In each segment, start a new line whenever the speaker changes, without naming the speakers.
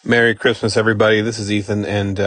Merry Christmas, everybody. This is Ethan, and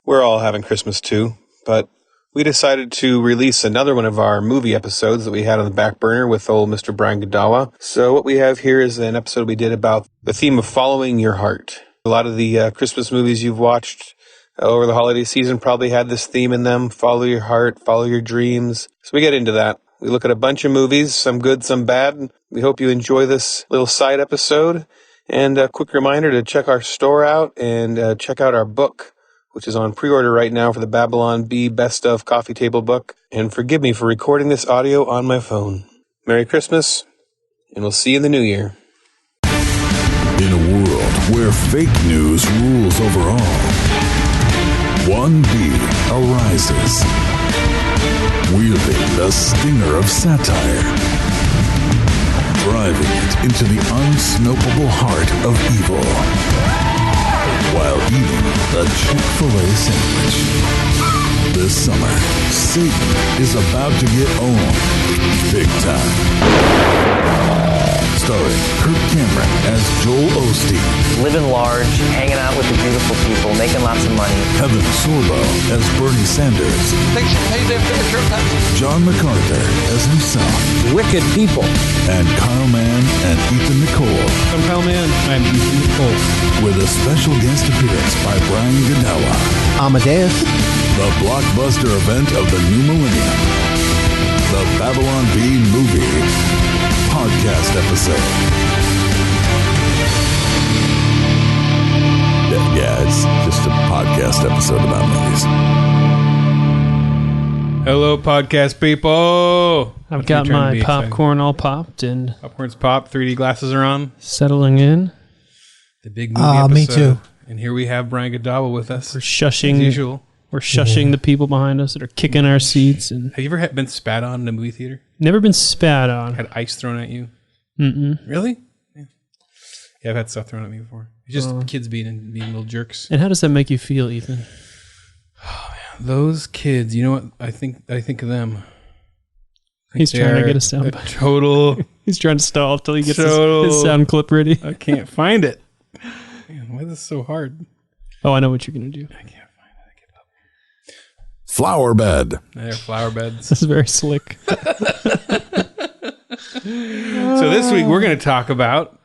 we're all having Christmas too, but we decided to release another one of our movie episodes that we had on the back burner with old Mr. Brian Godawa. So what we have here is an episode we did about the theme of following your heart. A lot of the Christmas movies you've watched over the holiday season probably had this theme in them: follow your heart, follow your dreams. So we get into that. We look at a bunch of movies, some good, some bad. We hope you enjoy this little side episode. And a quick reminder to check our store out and check out our book, which is on pre-order right now for the Babylon Bee Best of Coffee Table book. And forgive me for recording this audio on my phone. Merry Christmas, and we'll see you in the new year.
In a world where fake news rules over all, one bee arises, wielding the stinger of satire, driving it into the unsnopable heart of evil, while eating a Chick-fil-A sandwich. This summer, Satan is about to get owned big time. Starring Kirk Cameron as Joel Osteen.
Living large, hanging out with the beautiful people, making lots of money.
Kevin Sorbo as Bernie Sanders.
They should pay their fair share.
John MacArthur as himself.
Wicked people.
And Kyle Mann and Ethan Nicole.
I'm Kyle Mann. I'm Ethan Nicole.
With a special guest appearance by Brian Godawa.
Amadeus.
The blockbuster event of the new millennium. The Babylon Bee Movie Podcast episode. Yeah, it's just a podcast episode about movies.
Hello, podcast people.
I've got my popcorn all popped and
popcorn's popped. 3D glasses are on.
Settling in.
The big movie episode.
Me too.
And here we have Brian Godawa with us.
We're shushing.
As usual.
We're shushing the people behind us that are kicking our seats. And
have you ever been spat on in a movie theater?
Never been spat on.
Had ice thrown at you?
Mm-mm.
Really? Yeah, I've had stuff thrown at me before. It's just kids being little jerks.
And how does that make you feel, Ethan?
Oh, man. Those kids, you know what I think of them?
He's trying to get a sound bite.
Total.
He's trying to stall till he gets his sound clip ready.
I can't find it. Man, why is this so hard?
Oh, I know what you're going to do.
I can't find it. I give up.
Flower bed.
They're flower beds.
This is very slick.
So this week we're going to talk about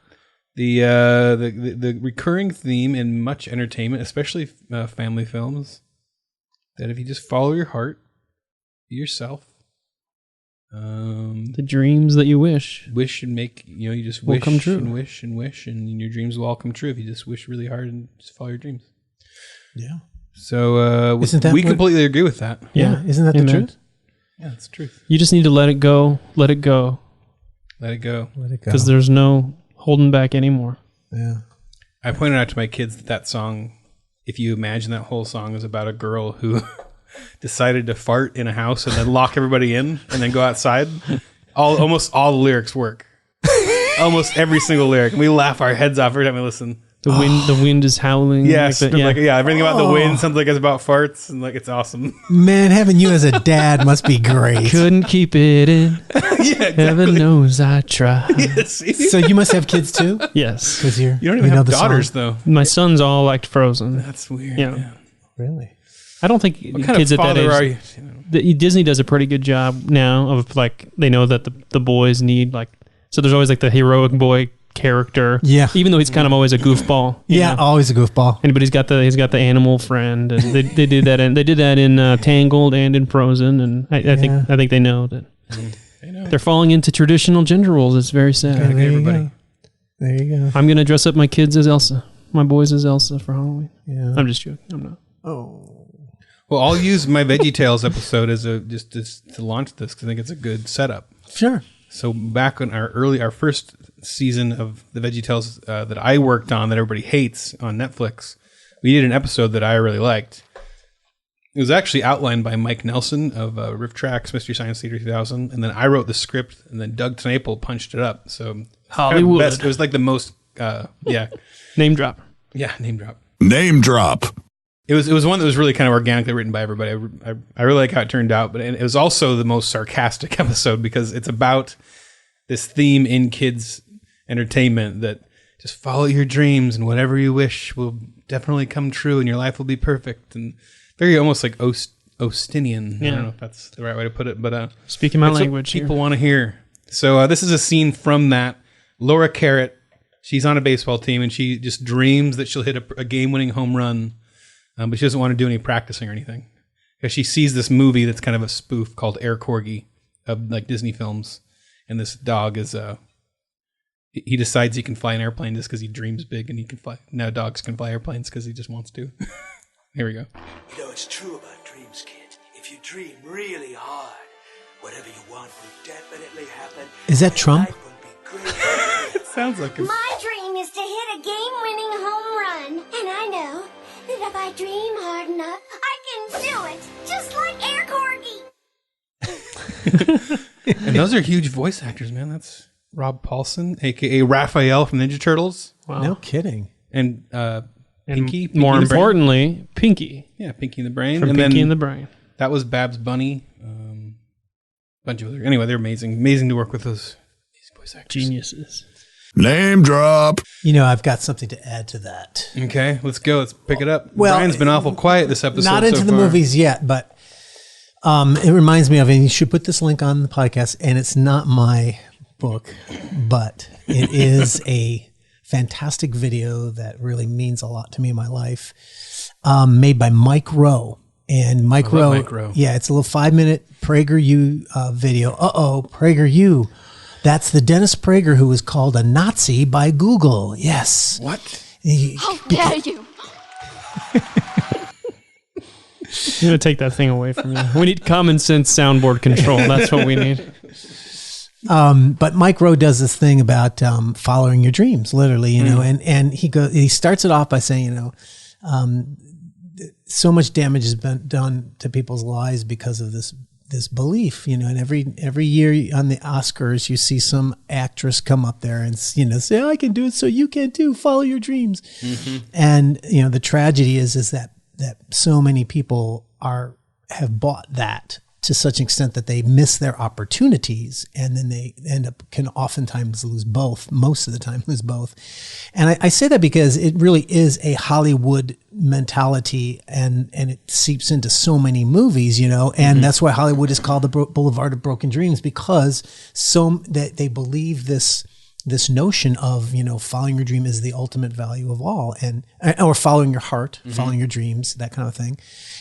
the recurring theme in much entertainment, especially family films, that if you just follow your heart, be yourself,
the dreams that you wish
and make, you just
will
wish
come true.
and wish and wish, and your dreams will all come true if you just wish really hard and just follow your dreams.
Yeah.
So we completely agree with that.
Yeah. Isn't that the truth?
Yeah, it's the truth.
You just need to let it go. Let it go.
Let it go.
Let it go.
Because there's no holding back anymore.
Yeah.
I pointed out to my kids that song, if you imagine that whole song is about a girl who decided to fart in a house and then lock everybody in and then go outside, almost all the lyrics work. Almost every single lyric. And we laugh our heads off every time we listen.
The wind is howling.
Yes, everything about the wind sounds like it's about farts, and it's awesome.
Man, having you as a dad must be great.
Couldn't keep it in.
Yeah, exactly.
Heaven knows I tried.
Yes.
So you must have kids too?
Yes.
Because you
don't even have daughters, though.
My sons all liked Frozen.
That's weird.
Yeah.
Really?
I don't think
what kind
kids
of
at that
father
age.
Are you?
Disney does a pretty good job now of they know that the boys need so there's always the heroic boy character.
Yeah.
Even though he's kind of always a goofball.
Yeah, always a goofball.
But he's got the animal friend, and they did that in Tangled and in Frozen, and I think they know that they're falling into traditional gender roles. It's very sad.
Okay, there you go.
I'm gonna dress up my kids as Elsa, my boys as Elsa for Halloween.
Yeah.
I'm just joking. I'm not.
Oh.
Well, I'll use my Veggietales episode as just to launch this because I think it's a good setup.
Sure.
So back on our first season of the Veggietales that I worked on that everybody hates on Netflix, we did an episode that I really liked. It was actually outlined by Mike Nelson of Riff Tracks, Mystery Science Theater 2000, and then I wrote the script, and then Doug Tnaple punched it up. So
Hollywood.
It was like the most,
Name drop.
Yeah, name drop.
Name drop.
It was one that was really kind of organically written by everybody. I really like how it turned out, but it was also the most sarcastic episode because it's about this theme in kids entertainment that just follow your dreams and whatever you wish will definitely come true and your life will be perfect. And very almost like Austinian. I don't know if that's the right way to put it, but
speaking my
that's what
language,
people want to hear. So this is a scene from that. Laura Carrot, she's on a baseball team and she just dreams that she'll hit a game-winning home run, but she doesn't want to do any practicing or anything because she sees this movie that's kind of a spoof called Air Corgi of like Disney films, and this dog is he decides he can fly an airplane just because he dreams big and he can fly. Now dogs can fly airplanes because he just wants to. Here we go.
You know, it's true about dreams, kid. If you dream really hard, whatever you want will definitely happen.
Is that Trump?
Life will be great.
It sounds like him.
My dream is to hit a game-winning home run. And I know that if I dream hard enough, I can do it. Just like Air Corgi.
And those are huge voice actors, man. That's Rob Paulson, a.k.a. Raphael from Ninja Turtles.
Wow.
No kidding.
And Pinky.
And more
Pinky the Brain.
importantly, Pinky.
Yeah, Pinky and the Brain.
From
and
Pinky
then
and the Brain.
that was Babs Bunny. Bunch of other. Anyway, they're amazing. Amazing to work with those voice actors.
Geniuses.
Name drop.
You know, I've got something to add to that.
Okay, let's go. Let's pick it up.
Well,
Brian's been awful quiet this episode.
Not into
so
the
far.
movies yet, but it reminds me of, and you should put this link on the podcast, and it's not my book, but it is a fantastic video that really means a lot to me in my life, made by Mike Rowe. And Mike Rowe, yeah, it's a little 5-minute PragerU video. PragerU. That's the Dennis Prager who was called a Nazi by Google. Yes.
What?
How dare you?
You're going to take that thing away from you. We need common sense soundboard control. That's what we need.
But Mike Rowe does this thing about following your dreams, literally, you know, and he starts it off by saying, you know, so much damage has been done to people's lives because of this belief, you know, and every year on the Oscars, you see some actress come up there and, you know, say, I can do it, so you can too. Follow your dreams. Mm-hmm. And, you know, the tragedy is that so many people have bought that to such an extent that they miss their opportunities, and then they can oftentimes lose both, most of the time lose both. And I say that because it really is a Hollywood mentality, and it seeps into so many movies, you know, and that's why Hollywood is called the Boulevard of Broken Dreams, because that they believe this notion of, you know, following your dream is the ultimate value of all, or following your heart, following your dreams, that kind of thing.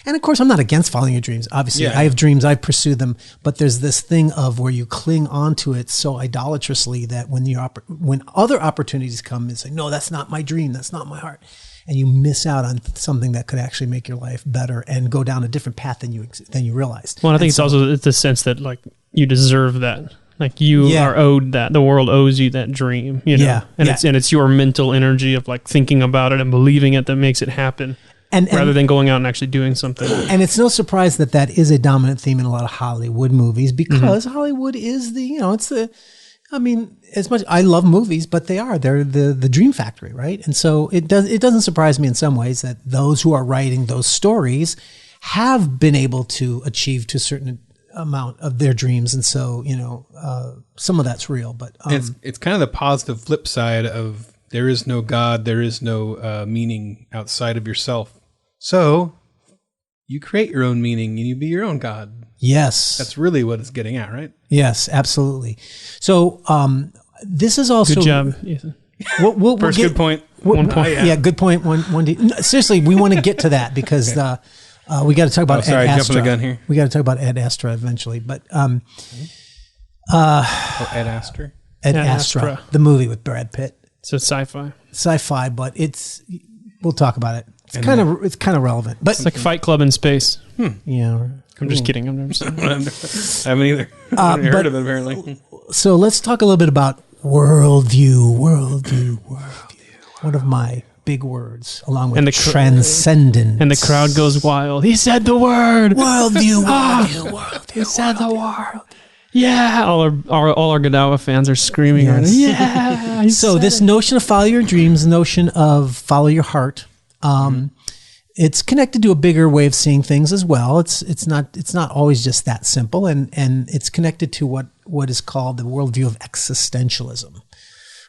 And of course, I'm not against following your dreams. Obviously, I have dreams, I pursue them, but there's this thing of where you cling on to it so idolatrously that when other opportunities come and say, no, that's not my dream, that's not my heart, and you miss out on something that could actually make your life better and go down a different path than you realized.
Well, I think it's the sense that like you deserve that. Like you are owed that. The world owes you that dream, you know. It's your mental energy of like thinking about it and believing it that makes it happen, rather than going out and actually doing something.
And it's no surprise that is a dominant theme in a lot of Hollywood movies, because Hollywood is as much I love movies, but they're the dream factory, right? And so it doesn't surprise me in some ways that those who are writing those stories have been able to achieve to a certain amount of their dreams, and so, you know, some of that's real, but
it's kind of the positive flip side of there is no God, there is no meaning outside of yourself. So you create your own meaning and you be your own God.
Yes,
that's really what it's getting at, right?
Yes, absolutely. So this is also
good job, Ethan.
Good point.
1 point.
Yeah, good point. Seriously, we want to get to that because. Okay. We got to talk about Ad Astra.
Jumping the gun here.
We got to talk about Ad Astra eventually, but
Ad Astra.
Ad Astra, the movie with Brad Pitt.
So sci-fi,
but we'll talk about it. It's kind of relevant, but
it's like Fight Club in space.
Yeah,
I'm just kidding. I've never seen it.
I haven't either. I haven't heard of it apparently.
So let's talk a little bit about worldview. One of my big words, along with transcendence.
And the crowd goes wild. He said the word.
Worldview.
He said the word. Yeah. All our Gadawa fans are screaming.
Yes.
Yeah.
So this notion of follow your dreams, notion of follow your heart, it's connected to a bigger way of seeing things as well. It's not always just that simple, and it's connected to what is called the worldview of existentialism,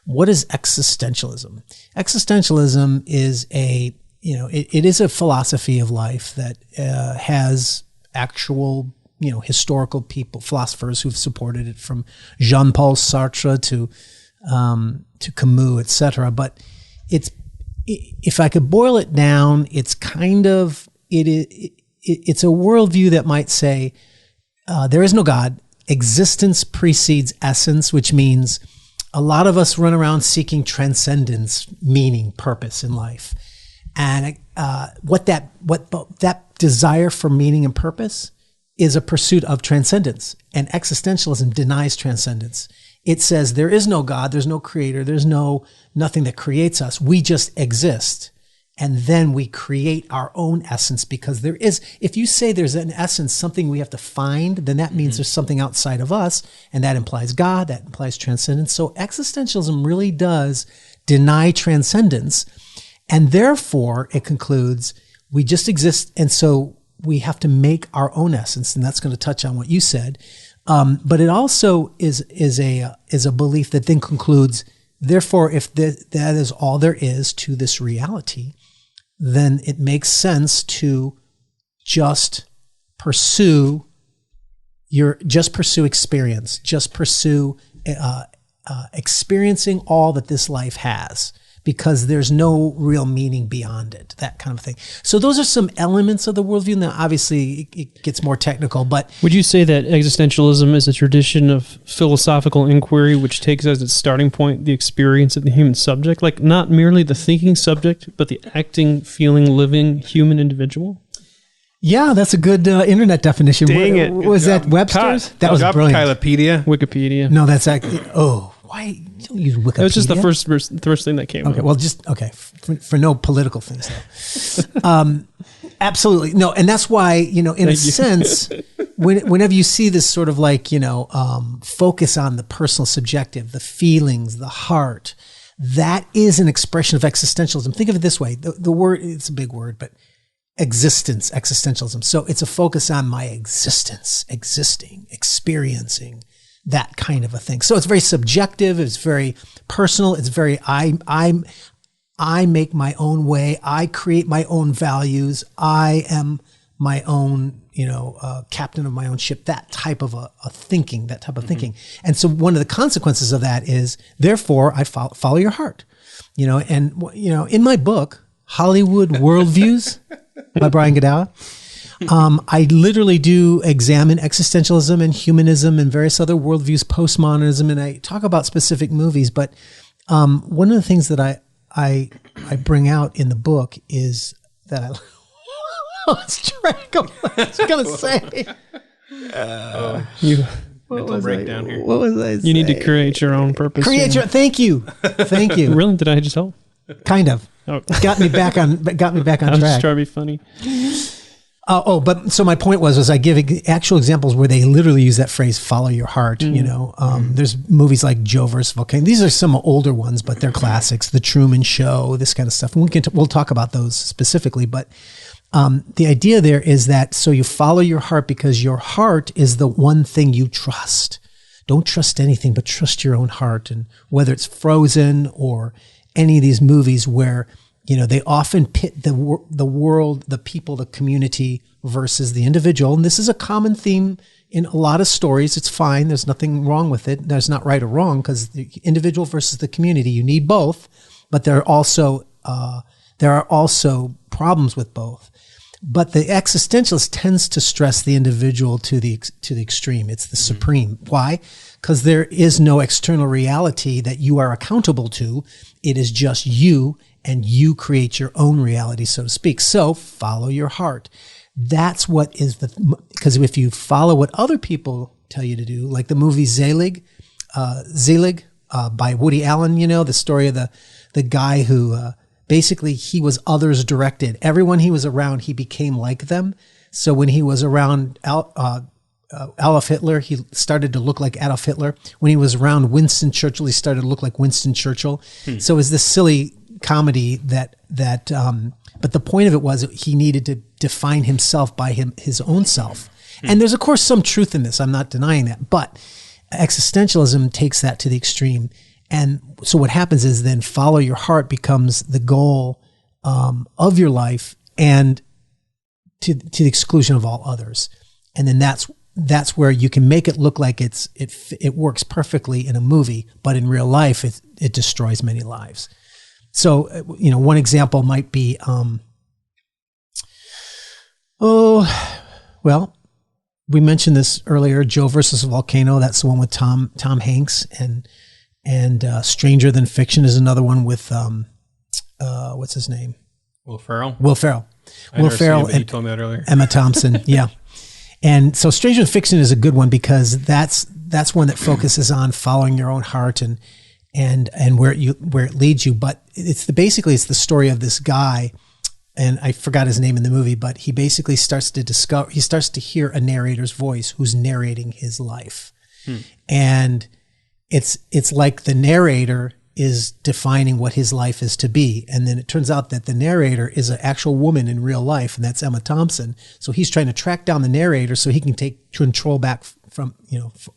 What is existentialism? Existentialism is it is a philosophy of life that has actual, historical people, philosophers who've supported it, from Jean-Paul Sartre to Camus, etc. But if I could boil it down, it's kind of it's a worldview that might say there is no God. Existence precedes essence, which means a lot of us run around seeking transcendence, meaning, purpose in life. And what that desire for meaning and purpose is a pursuit of transcendence. And existentialism denies transcendence. It says there is no God, there's no creator, there's nothing that creates us. We just exist. And then we create our own essence, because there is, if you say there's an essence, something we have to find, then that means there's something outside of us. And that implies God, that implies transcendence. So existentialism really does deny transcendence. And therefore, it concludes, we just exist. And so we have to make our own essence. And that's going to touch on what you said. But it also is a belief that then concludes, therefore, if that is all there is to this reality, then it makes sense to just pursue experience, just pursue experiencing all that this life has, because there's no real meaning beyond it, that kind of thing. So those are some elements of the worldview. Now, obviously, it gets more technical, but...
Would you say that existentialism is a tradition of philosophical inquiry which takes as its starting point the experience of the human subject? Like, not merely the thinking subject, but the acting, feeling, living human individual?
Yeah, that's a good internet definition.
Dang it.
Was that Webster's? That was brilliant.
Wikipedia.
No, that's actually... Why don't you use Wikipedia?
That was just the first thing that came up.
Okay, well, for no political things, though. Absolutely. No, and that's why, in a sense, whenever you see this sort of focus on the personal subjective, the feelings, the heart, that is an expression of existentialism. Think of it this way. The word, it's a big word, but existentialism. So it's a focus on my existence, existing, experiencing, that kind of a thing. So it's very subjective. It's very personal. It's very, I make my own way. I create my own values. I am my own, captain of my own ship, that type of a thinking, that type of thinking. And so one of the consequences of that is, therefore, I follow your heart, in my book, Hollywood Worldviews by Brian Godawa, I literally do examine existentialism and humanism and various other worldviews, postmodernism, and I talk about specific movies. But one of the things that I bring out in the book is that I lost track of what I was going to say.
Mental breakdown here.
What was I saying?
You need to create your own purpose.
Thank you.
Really? Did I just help?
Kind of.
Oh.
Got me back on track.
I was just trying to be funny.
But so my point was I give actual examples where they literally use that phrase, follow your heart, There's movies like Joe vs. Volcano. These are some older ones, but they're classics. The Truman Show, this kind of stuff. And we'll talk about those specifically, but the idea there is that, so you follow your heart because your heart is the one thing you trust. Don't trust anything, but trust your own heart. And whether it's Frozen or any of these movies where they often pit the world, the people, the community versus the individual. And this is a common theme in a lot of stories. It's fine. There's nothing wrong with it. There's not right or wrong, because the individual versus the community, you need both, but there are also problems with both. But the existentialist tends to stress the individual to the extreme. It's the supreme. Why? Because there is no external reality that you are accountable to. It is just you, and you create your own reality, so to speak. So follow your heart. That's what is because if you follow what other people tell you to do, like the movie Zelig by Woody Allen, the story of the guy who basically he was others directed. Everyone he was around, he became like them. So when he was around Adolf Hitler, he started to look like Adolf Hitler. When he was around Winston Churchill, he started to look like Winston Churchill. So it was this silly comedy that but the point of it was he needed to define himself by his own self. And there's of course some truth in this. I'm not denying that, but existentialism takes that to the extreme And so what happens is then follow your heart becomes the goal of your life, and to the exclusion of all others. And then that's where you can make it look like it works perfectly in a movie, but in real life it destroys many lives. So one example might be we mentioned this earlier, Joe versus Volcano. That's the one with Tom Hanks, and Stranger Than Fiction is another one with what's his name?
Will Ferrell.
Will Ferrell and
you told me that earlier.
Emma Thompson. Yeah. And so Stranger Than Fiction is a good one because that's one that focuses on following your own heart and where it leads you. But it's the story of this guy, and I forgot his name in the movie, but he basically starts to hear a narrator's voice who's narrating his life. And it's like the narrator is defining what his life is to be. And then it turns out that the narrator is an actual woman in real life, and that's Emma Thompson. So he's trying to track down the narrator so he can take control back from,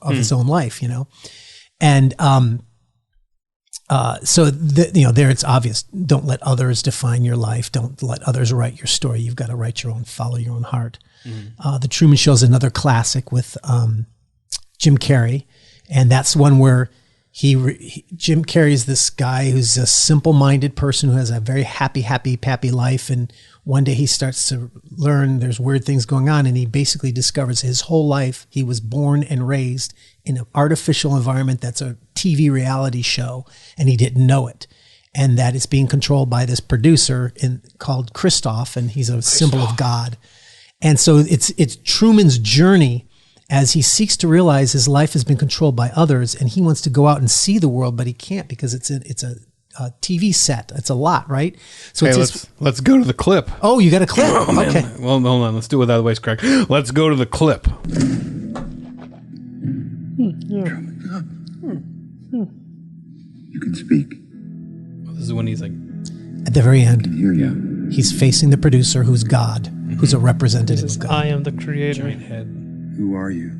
of his own life, And there it's obvious. Don't let others define your life. Don't let others write your story. You've got to write your own, follow your own heart. The Truman Show is another classic with Jim Carrey. And that's one where Jim Carrey is this guy who's a simple-minded person who has a very happy life. And one day he starts to learn there's weird things going on. And he basically discovers his whole life, he was born and raised in an artificial environment that's a TV reality show. And he didn't know it. And that it's being controlled by this producer called Christoph. And he's a symbol of God. And so it's Truman's journey as he seeks to realize his life has been controlled by others, and he wants to go out and see the world, but he can't because it's a TV set. It's a lot, right? So
let's go to the clip.
Oh, you got a clip? Okay.
Well, hold on. Let's do it without the voice crack. Let's go to the clip.
You can speak.
This is when he's like,
at the very end,
I can hear you.
He's facing the producer, who's God, who's a representative of God.
I am the creator.
giant head.
Who are you?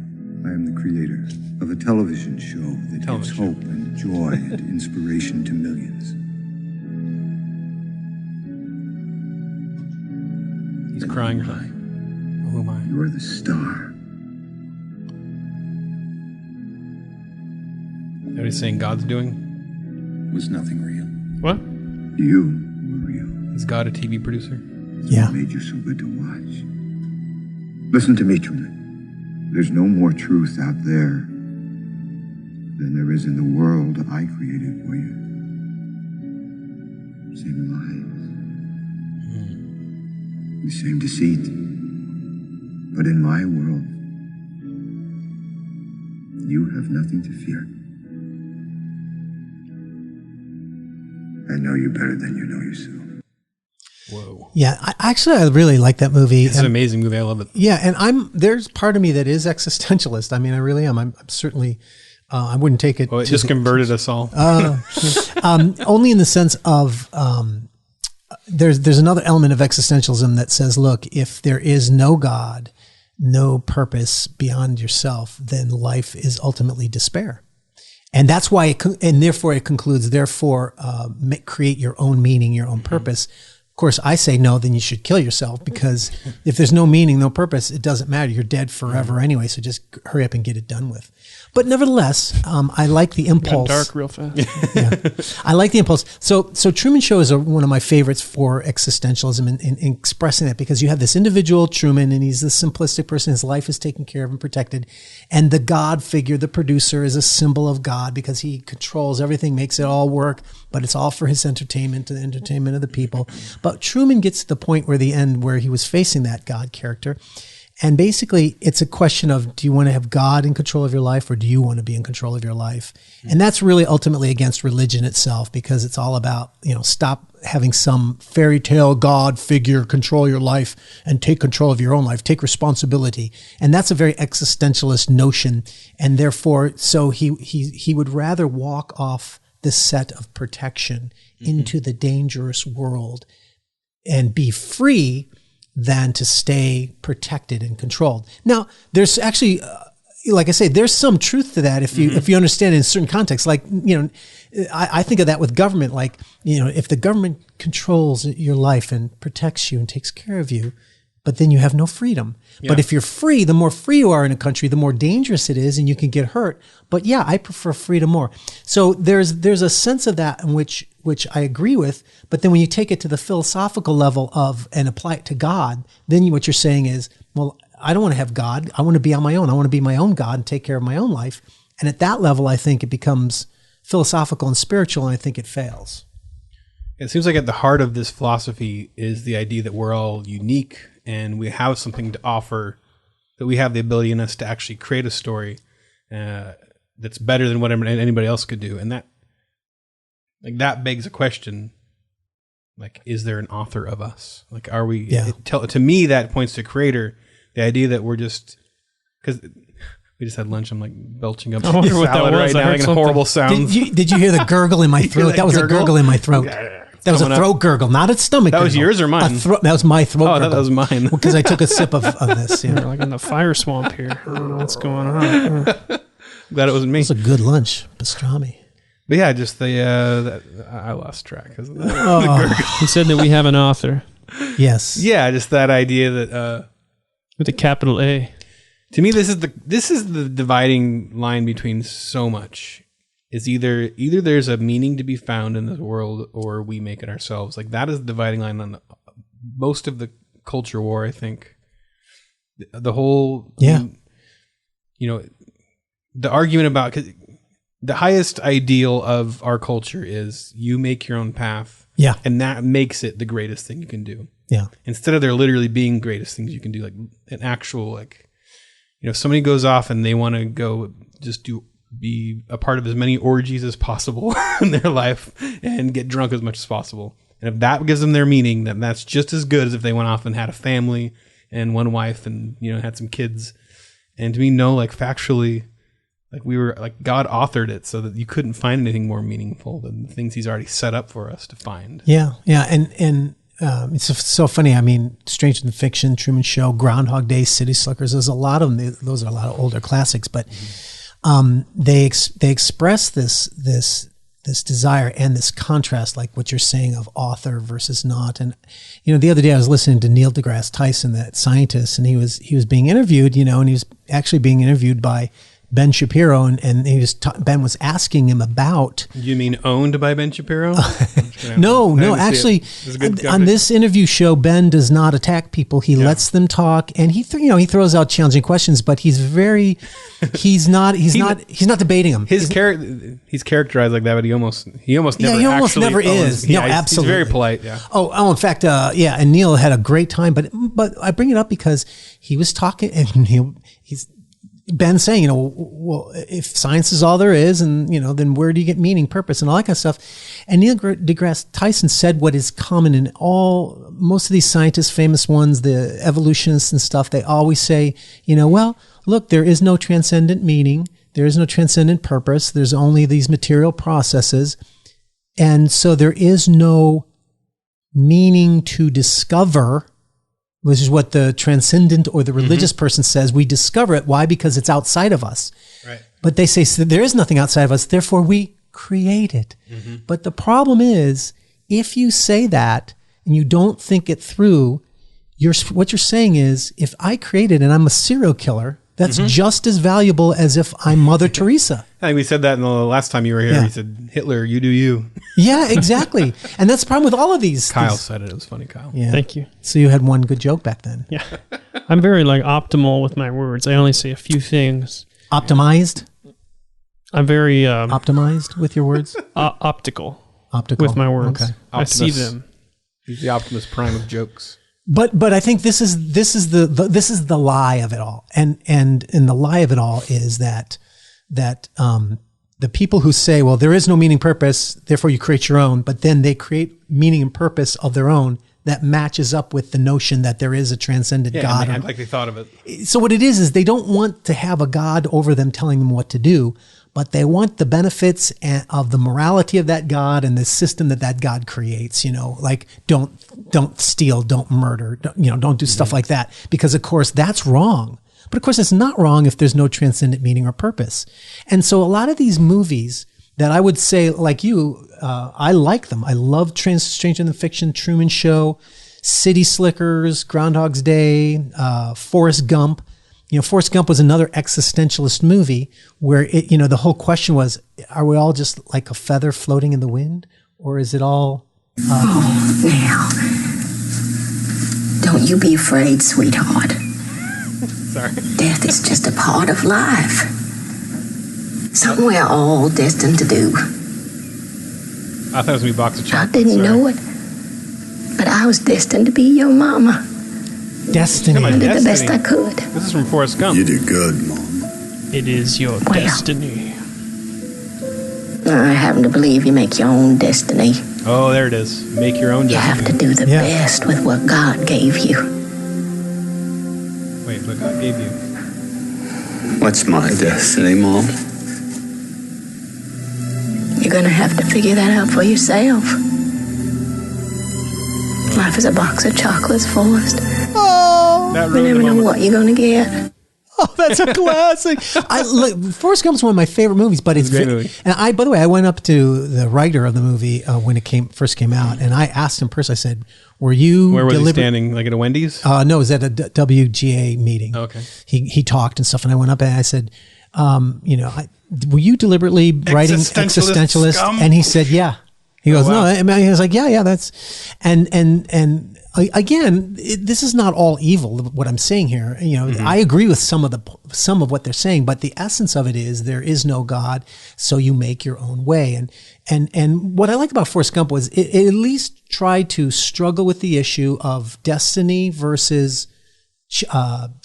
I am the creator of a television show that gives hope and joy and inspiration to millions.
He's crying. Who am I?
You are the star.
What he's saying God's doing?
Was nothing real.
What?
You were real.
Is God a TV producer?
Yeah.
What made you so good to watch? Listen to me, Truman. There's no more truth out there than there is in the world I created for you. Same lies. The same deceit. But in my world, you have nothing to fear. I know you better than you know yourself.
Whoa.
Yeah, I really like that movie.
It's an amazing movie. I love it.
Yeah, and there's part of me that is existentialist. I mean, I really am. I'm certainly, I wouldn't take it.
Well, it just converted us all.
Only in the sense of, there's another element of existentialism that says, look, if there is no God, no purpose beyond yourself, then life is ultimately despair. And that's why, therefore it concludes, create your own meaning, your own purpose. Of course, I say no, then you should kill yourself, because if there's no meaning, no purpose, it doesn't matter. You're dead forever anyway, so just hurry up and get it done with. But nevertheless, I like the impulse.
Got dark real fast.
Yeah. I like the impulse. So Truman Show is one of my favorites for existentialism in expressing that, because you have this individual Truman, and he's this simplistic person. His life is taken care of and protected. And the God figure, the producer, is a symbol of God because he controls everything, makes it all work, but it's all for his entertainment and the entertainment of the people. But Truman gets to the point where he was facing that God character. And basically, it's a question of, do you want to have God in control of your life, or do you want to be in control of your life? And that's really ultimately against religion itself, because it's all about, stop having some fairy tale God figure control your life and take control of your own life, take responsibility. And that's a very existentialist notion. And therefore, so he would rather walk off the set of protection into the dangerous world and be free than to stay protected and controlled. Now, there's actually, like I say, there's some truth to that if you understand it in certain contexts. Like, I think of that with government. Like, if the government controls your life and protects you and takes care of you, but then you have no freedom. Yeah. But if you're free, the more free you are in a country, the more dangerous it is and you can get hurt. But yeah, I prefer freedom more. So there's a sense of that in which I agree with. But then when you take it to the philosophical level and apply it to God, then what you're saying is, well, I don't want to have God. I want to be on my own. I want to be my own God and take care of my own life. And at that level, I think it becomes philosophical and spiritual, and I think it fails.
It seems like at the heart of this philosophy is the idea that we're all unique and we have something to offer, that we have the ability in us to actually create a story that's better than what anybody else could do. And that begs a question, like, is there an author of us? Like, are we, to me, that points to creator, the idea that we're just, because we just had lunch, I'm like belching up salad right now, making horrible sounds.
Did you hear the gurgle in my throat? That was a gurgle in my throat. That was a throat gurgle, not a stomach gurgle.
That was yours or mine?
That was my throat gurgle.
That was mine.
Because I took a sip of this.
We're like in the fire swamp here. I don't know what's going on.
Glad it wasn't me.
It was a good lunch, pastrami.
But yeah, just I lost track. Of
He said that we have an author.
Yes.
Yeah, just that idea that
with a capital A.
To me, this is the dividing line between so much. Is either there's a meaning to be found in this world, or we make it ourselves. Like, that is the dividing line on most of the culture war, I think. The whole, the argument about, 'cause the highest ideal of our culture is you make your own path.
Yeah.
And that makes it the greatest thing you can do.
Yeah.
Instead of there literally being greatest things you can do, like an actual, like, if somebody goes off and they want to go just be a part of as many orgies as possible in their life and get drunk as much as possible. And if that gives them their meaning, then that's just as good as if they went off and had a family and one wife and, had some kids. And to me, no, like, factually, like, we were, like, God authored it so that you couldn't find anything more meaningful than the things he's already set up for us to find.
Yeah. Yeah. And it's so funny. I mean, Stranger Than Fiction, Truman Show, Groundhog Day, City Slickers, there's a lot of them. Those are a lot of older classics, but they express this desire and this contrast, like what you're saying of author versus not. And the other day I was listening to Neil deGrasse Tyson, that scientist, and he was being interviewed, and he was actually being interviewed by Ben Shapiro, and he was Ben was asking him about.
You mean owned by Ben Shapiro?
No, actually, on this interview show, Ben does not attack people. He lets them talk, and he throws out challenging questions, but he's not debating them.
He's characterized like that, but he almost never is.
No, absolutely,
he's very polite. Yeah.
Oh, in fact, and Neil had a great time, but I bring it up because he was talking, and Ben saying, well, if science is all there is, and, then where do you get meaning, purpose, and all that kind of stuff? And Neil deGrasse Tyson said what is common in most of these scientists, famous ones, the evolutionists and stuff, they always say, well, look, there is no transcendent meaning. There is no transcendent purpose. There's only these material processes. And so there is no meaning to discover, which is what the transcendent or the religious person says. We discover it. Why? Because it's outside of us.
Right.
But they say, so there is nothing outside of us, therefore we create it. Mm-hmm. But the problem is, if you say that and you don't think it through, what you're saying is, if I created and I'm a serial killer, that's just as valuable as if I'm Mother Teresa.
I think we said that in the last time you were here. Yeah. We said, Hitler, you do you.
Yeah, exactly. And that's the problem with all of these.
Kyle said it. It was funny, Kyle.
Yeah.
Thank you.
So you had one good joke back then.
Yeah. I'm very optimal with my words. I only say a few things.
Optimized?
I'm very...
optimized with your words?
Optical. With my words. Okay.
Optimus.
I see them.
He's the Optimus Prime of jokes.
But I think this is the lie of it all, and the lie of it all is that the people who say, well, there is no meaning, purpose, therefore you create your own, but then they create meaning and purpose of their own that matches up with the notion that there is a transcendent God.
And like they thought of it.
So what it is they don't want to have a God over them telling them what to do, but they want the benefits of the morality of that God and the system that God creates, like don't steal, don't murder, don't do stuff like that, because of course that's wrong. But of course, it's not wrong if there's no transcendent meaning or purpose. And so a lot of these movies that I would say, like you, I like them. I love Stranger Than Fiction, Truman Show, City Slickers, Groundhog's Day, Forrest Gump. Forrest Gump was another existentialist movie where the whole question was, are we all just like a feather floating in the wind? Or is it all...
now. Don't you be afraid, sweetheart.
Sorry.
Death is just a part of life. Something we're all destined to do.
I thought it was going to be a box of chocolates.
I didn't know it, but I was destined to be your mama.
Destiny.
I did the best I could.
This is from Forrest Gump.
You did good, Mom.
It is your destiny.
I happen to believe you make your own destiny.
Oh, there it is. Make your own
You
destiny.
have to do the best with what God gave you.
Wait, what God gave you?
What's my destiny, Mom?
You're gonna have to figure that out for yourself. Life is a box of chocolates, Forrest.
Oh,
you never know what you're gonna get.
Oh, that's a classic. Forrest Gump is one of my favorite movies, but it's
a great movie.
And by the way, I went up to the writer of the movie when it first came out, and I asked him personally. I said, "Were you
Where was he standing? Like at a Wendy's?
No, it was at a WGA meeting.
Okay.
He talked and stuff, and I went up and I said, were you deliberately writing existentialist?
Scum?
And he said, yeah. He goes,
wow.
no. I mean, he was like, yeah, that's, and again, this is not all evil. What I'm saying here, I agree with some of what they're saying, but the essence of it is there is no God, so you make your own way. And what I like about Forrest Gump was it at least tried to struggle with the issue of destiny versus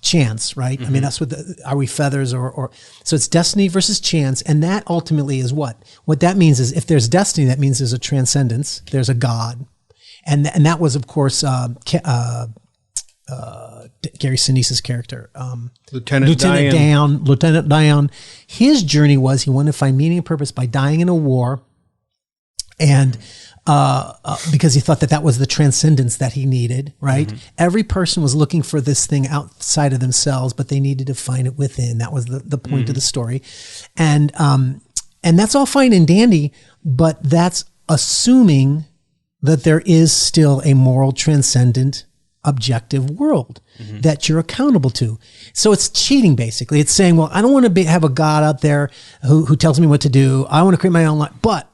chance, right? I mean, that's what are we feathers or so it's destiny versus chance, and that ultimately is what that means is if there's destiny, that means there's a transcendence, there's a God, and that was of course Gary Sinise's character, Lieutenant Dion. His journey was he wanted to find meaning and purpose by dying in a war, and because he thought that was the transcendence that he needed, right? Mm-hmm. Every person was looking for this thing outside of themselves, but they needed to find it within. That was the point of the story. And that's all fine and dandy, but that's assuming that there is still a moral, transcendent, objective world that you're accountable to. So it's cheating, basically. It's saying, well, I don't want to have a God out there who tells me what to do. I want to create my own life, but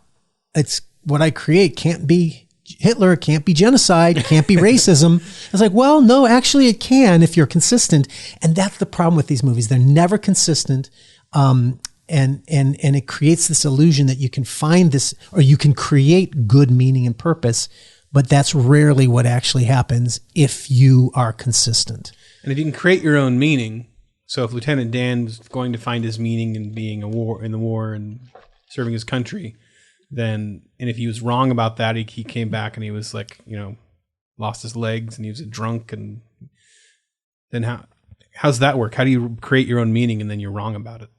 it's what I create can't be Hitler, can't be genocide, can't be racism. It's like, well, no, actually it can if you're consistent. And that's the problem with these movies. They're never consistent. And it creates this illusion that you can find this, or you can create good meaning and purpose, but that's rarely what actually happens if you are consistent.
And if you can create your own meaning, so if Lieutenant Dan's going to find his meaning in being in the war and serving his country, then, and if he was wrong about that, he came back and he was like, lost his legs and he was a drunk, and then how's that work? How do you create your own meaning and then you're wrong about it?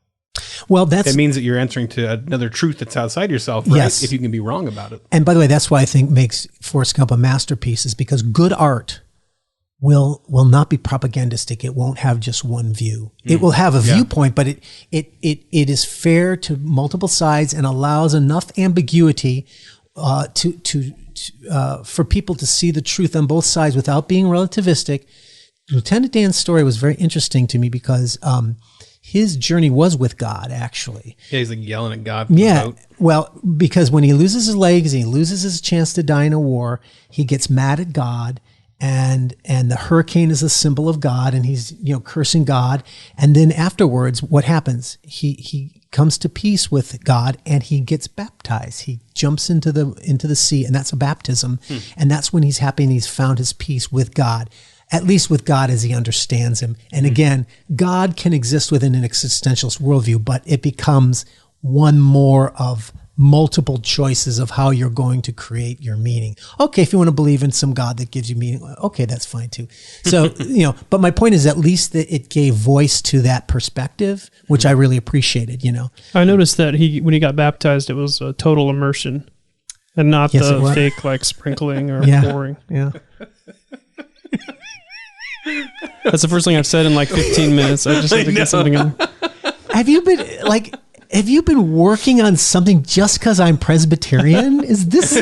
Well, that
means that you're answering to another truth that's outside yourself, right?
Yes.
If you can be wrong about it.
And by the way, that's why I think makes Forrest Gump a masterpiece, is because good art will not be propagandistic. It won't have just one view. It will have a viewpoint, but it is fair to multiple sides and allows enough ambiguity for people to see the truth on both sides without being relativistic. Lieutenant Dan's story was very interesting to me because his journey was with God, actually.
Yeah, he's like yelling at God.
Yeah, well, because when he loses his legs and he loses his chance to die in a war, he gets mad at God. And the hurricane is a symbol of God, and he's cursing God. And then afterwards, what happens? He comes to peace with God, and he gets baptized. He jumps into the sea, and that's a baptism. And that's when he's happy and he's found his peace with God, at least with God as he understands him. And again, God can exist within an existentialist worldview, but it becomes one more of multiple choices of how you're going to create your meaning. Okay, if you want to believe in some God that gives you meaning, okay, that's fine too. So, but my point is at least that it gave voice to that perspective, which I really appreciated,
I noticed that when he got baptized, it was a total immersion and not the fake like sprinkling or pouring.
Yeah.
That's the first thing I've said in like 15 minutes. I just had to get something in.
Have you been working on something just because I'm Presbyterian? Is this?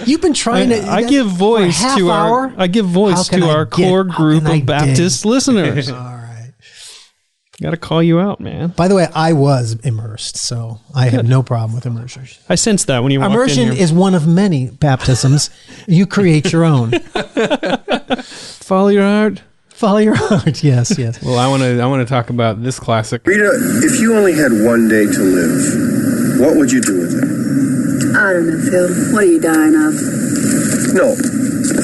You've been trying to.
I give voice to our core group of Baptist listeners.
All right.
Got to call you out, man.
By the way, I was immersed, so I have no problem with immersion.
I sensed that when you walked in
Immersion
here.
is one of many baptisms. You create your own.
Follow your heart.
Follow your heart. Yes.
Well, I want to talk about this classic.
Rita, if you only had one day to live, what would you do with it?
I don't know, Phil. What are you dying of?
No.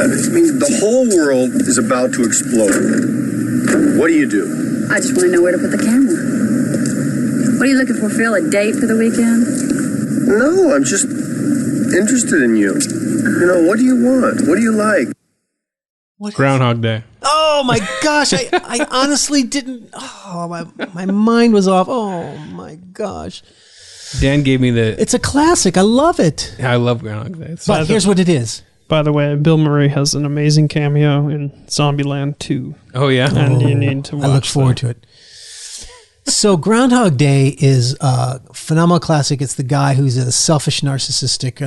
I mean, the whole world is about to explode. What do you do?
I just want to know where to put the camera. What are you looking for, Phil? A date for the weekend?
No, I'm just interested in you. You know, what do you want? What do you like?
Groundhog Day.
Oh my gosh! I honestly didn't. Oh, my mind was off. Oh my gosh!
Dan gave me the.
It's a classic. I love it.
I love Groundhog Day.
But here's what it is.
By the way, Bill Murray has an amazing cameo in Zombieland 2.
Oh, yeah?
And you need to watch
I look forward to it. So Groundhog Day is a phenomenal classic. It's the guy who's a selfish, narcissistic,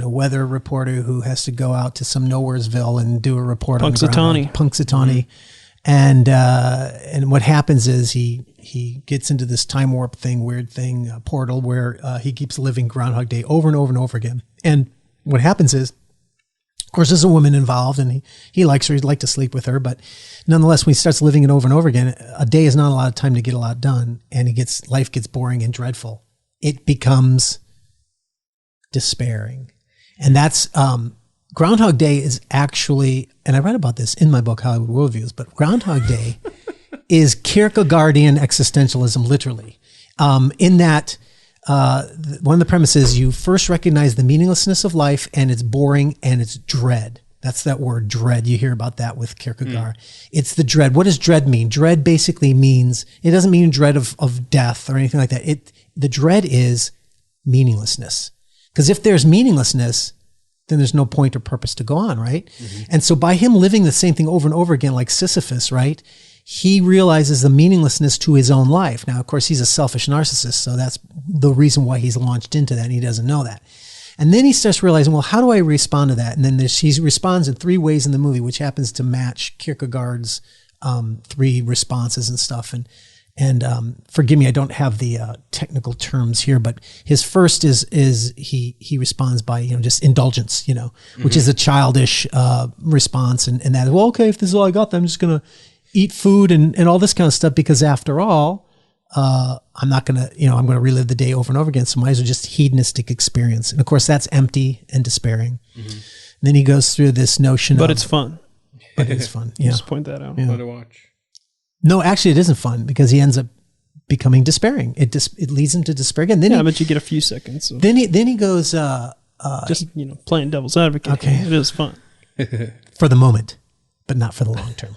weather reporter who has to go out to some nowheresville and do a report on Punxsutawney. Punxsutawney. And what happens is he gets into this time warp thing, weird thing, portal, where he keeps living Groundhog Day over and over and over again. And what happens is, of course, there's a woman involved, and he likes her. He'd like to sleep with her, but nonetheless, when he starts living it over and over again, a day is not a lot of time to get a lot done, and life gets boring and dreadful. It becomes despairing, and that's Groundhog Day is actually, and I read about this in my book Hollywood Worldviews, but Groundhog Day is Kierkegaardian existentialism, literally, in that. One of the premises, you first recognize the meaninglessness of life and it's boring and it's dread. That's that word, dread. You hear about that with Kierkegaard. It's the dread. What does dread mean? Dread basically means, it doesn't mean dread of death or anything like that. The dread is meaninglessness. Because if there's meaninglessness, then there's no point or purpose to go on, right? Mm-hmm. And so by him living the same thing over and over again, like Sisyphus, right? He realizes the meaninglessness to his own life. Now, of course, he's a selfish narcissist, so that's the reason why he's launched into that, and he doesn't know that. And then he starts realizing, well, how do I respond to that? And then he responds in 3 ways in the movie, which happens to match Kierkegaard's 3 responses and stuff. And forgive me, I don't have the technical terms here, but his first is he responds by just indulgence, which is a childish response, and that, well, okay, if this is all I got, then I'm just gonna eat food and all this kind of stuff, because after all, I'm not going to, I'm going to relive the day over and over again. So might as well just hedonistic experience. And of course that's empty and despairing. Mm-hmm. And then he goes through this notion
but it's fun.
But it's fun. Yeah.
Just point that out.
Yeah. Fun to watch.
No, actually it isn't fun because he ends up becoming despairing. It leads him to despair again. Then
but you get a few seconds. So.
Then he goes,
just, playing devil's advocate.
Okay.
It is fun.
For the moment, but not for the long term.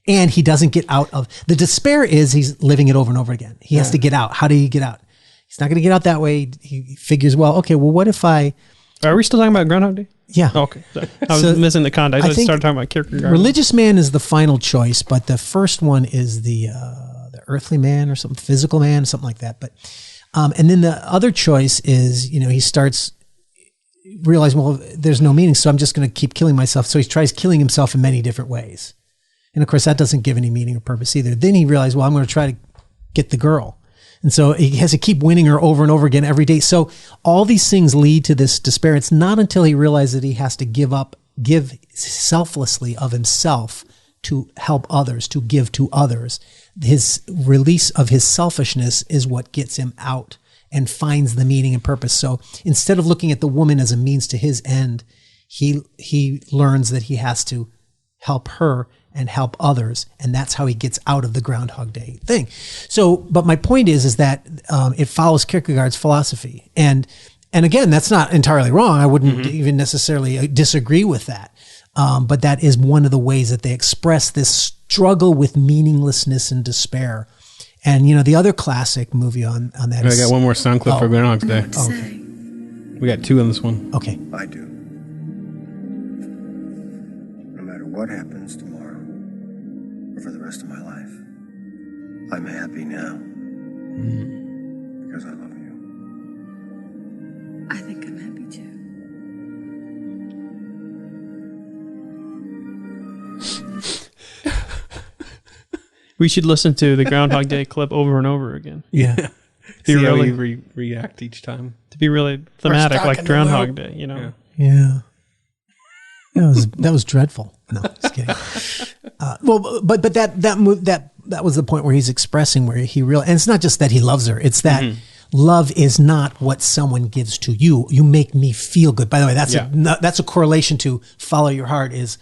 And he doesn't get out of the despair. Is he's living it over and over again. He has to get out. How do you get out? He's not going to get out that way. He figures, well, what if I...
Are we still talking about Groundhog Day?
Yeah.
Okay. Sorry. I was missing the context. I started talking about Kierkegaard.
Religious man is the final choice, but the first one is the earthly man or something, physical man, something like that. But and then the other choice is, he starts realizing, well, there's no meaning, so I'm just going to keep killing myself. So he tries killing himself in many different ways. And of course, that doesn't give any meaning or purpose either. Then he realized, well, I'm going to try to get the girl. And so he has to keep winning her over and over again every day. So all these things lead to this despair. It's not until he realizes that he has to give selflessly of himself to help others, to give to others. His release of his selfishness is what gets him out and finds the meaning and purpose. So instead of looking at the woman as a means to his end, he learns that he has to help her and help others. And that's how he gets out of the Groundhog Day thing. So, but my point is that it follows Kierkegaard's philosophy. And again, that's not entirely wrong. I wouldn't even necessarily disagree with that. But that is one of the ways that they express this struggle with meaninglessness and despair. And, the other classic movie on that is...
I got one more sound clip for Groundhog Day.
Okay.
We got 2 on this one.
Okay.
I do. No matter what happens tomorrow,
or for the rest of my life. I'm happy now because I love you.
I think I'm happy too.
We should listen to the Groundhog Day clip over and over again.
Yeah.
See how you react each time.
To be really thematic, like Groundhog Day, you know?
Yeah. That was dreadful. No, just kidding. But that was the point where he's expressing where he really, and it's not just that he loves her. It's that love is not what someone gives to you. You make me feel good. By the way, that's a correlation to follow your heart is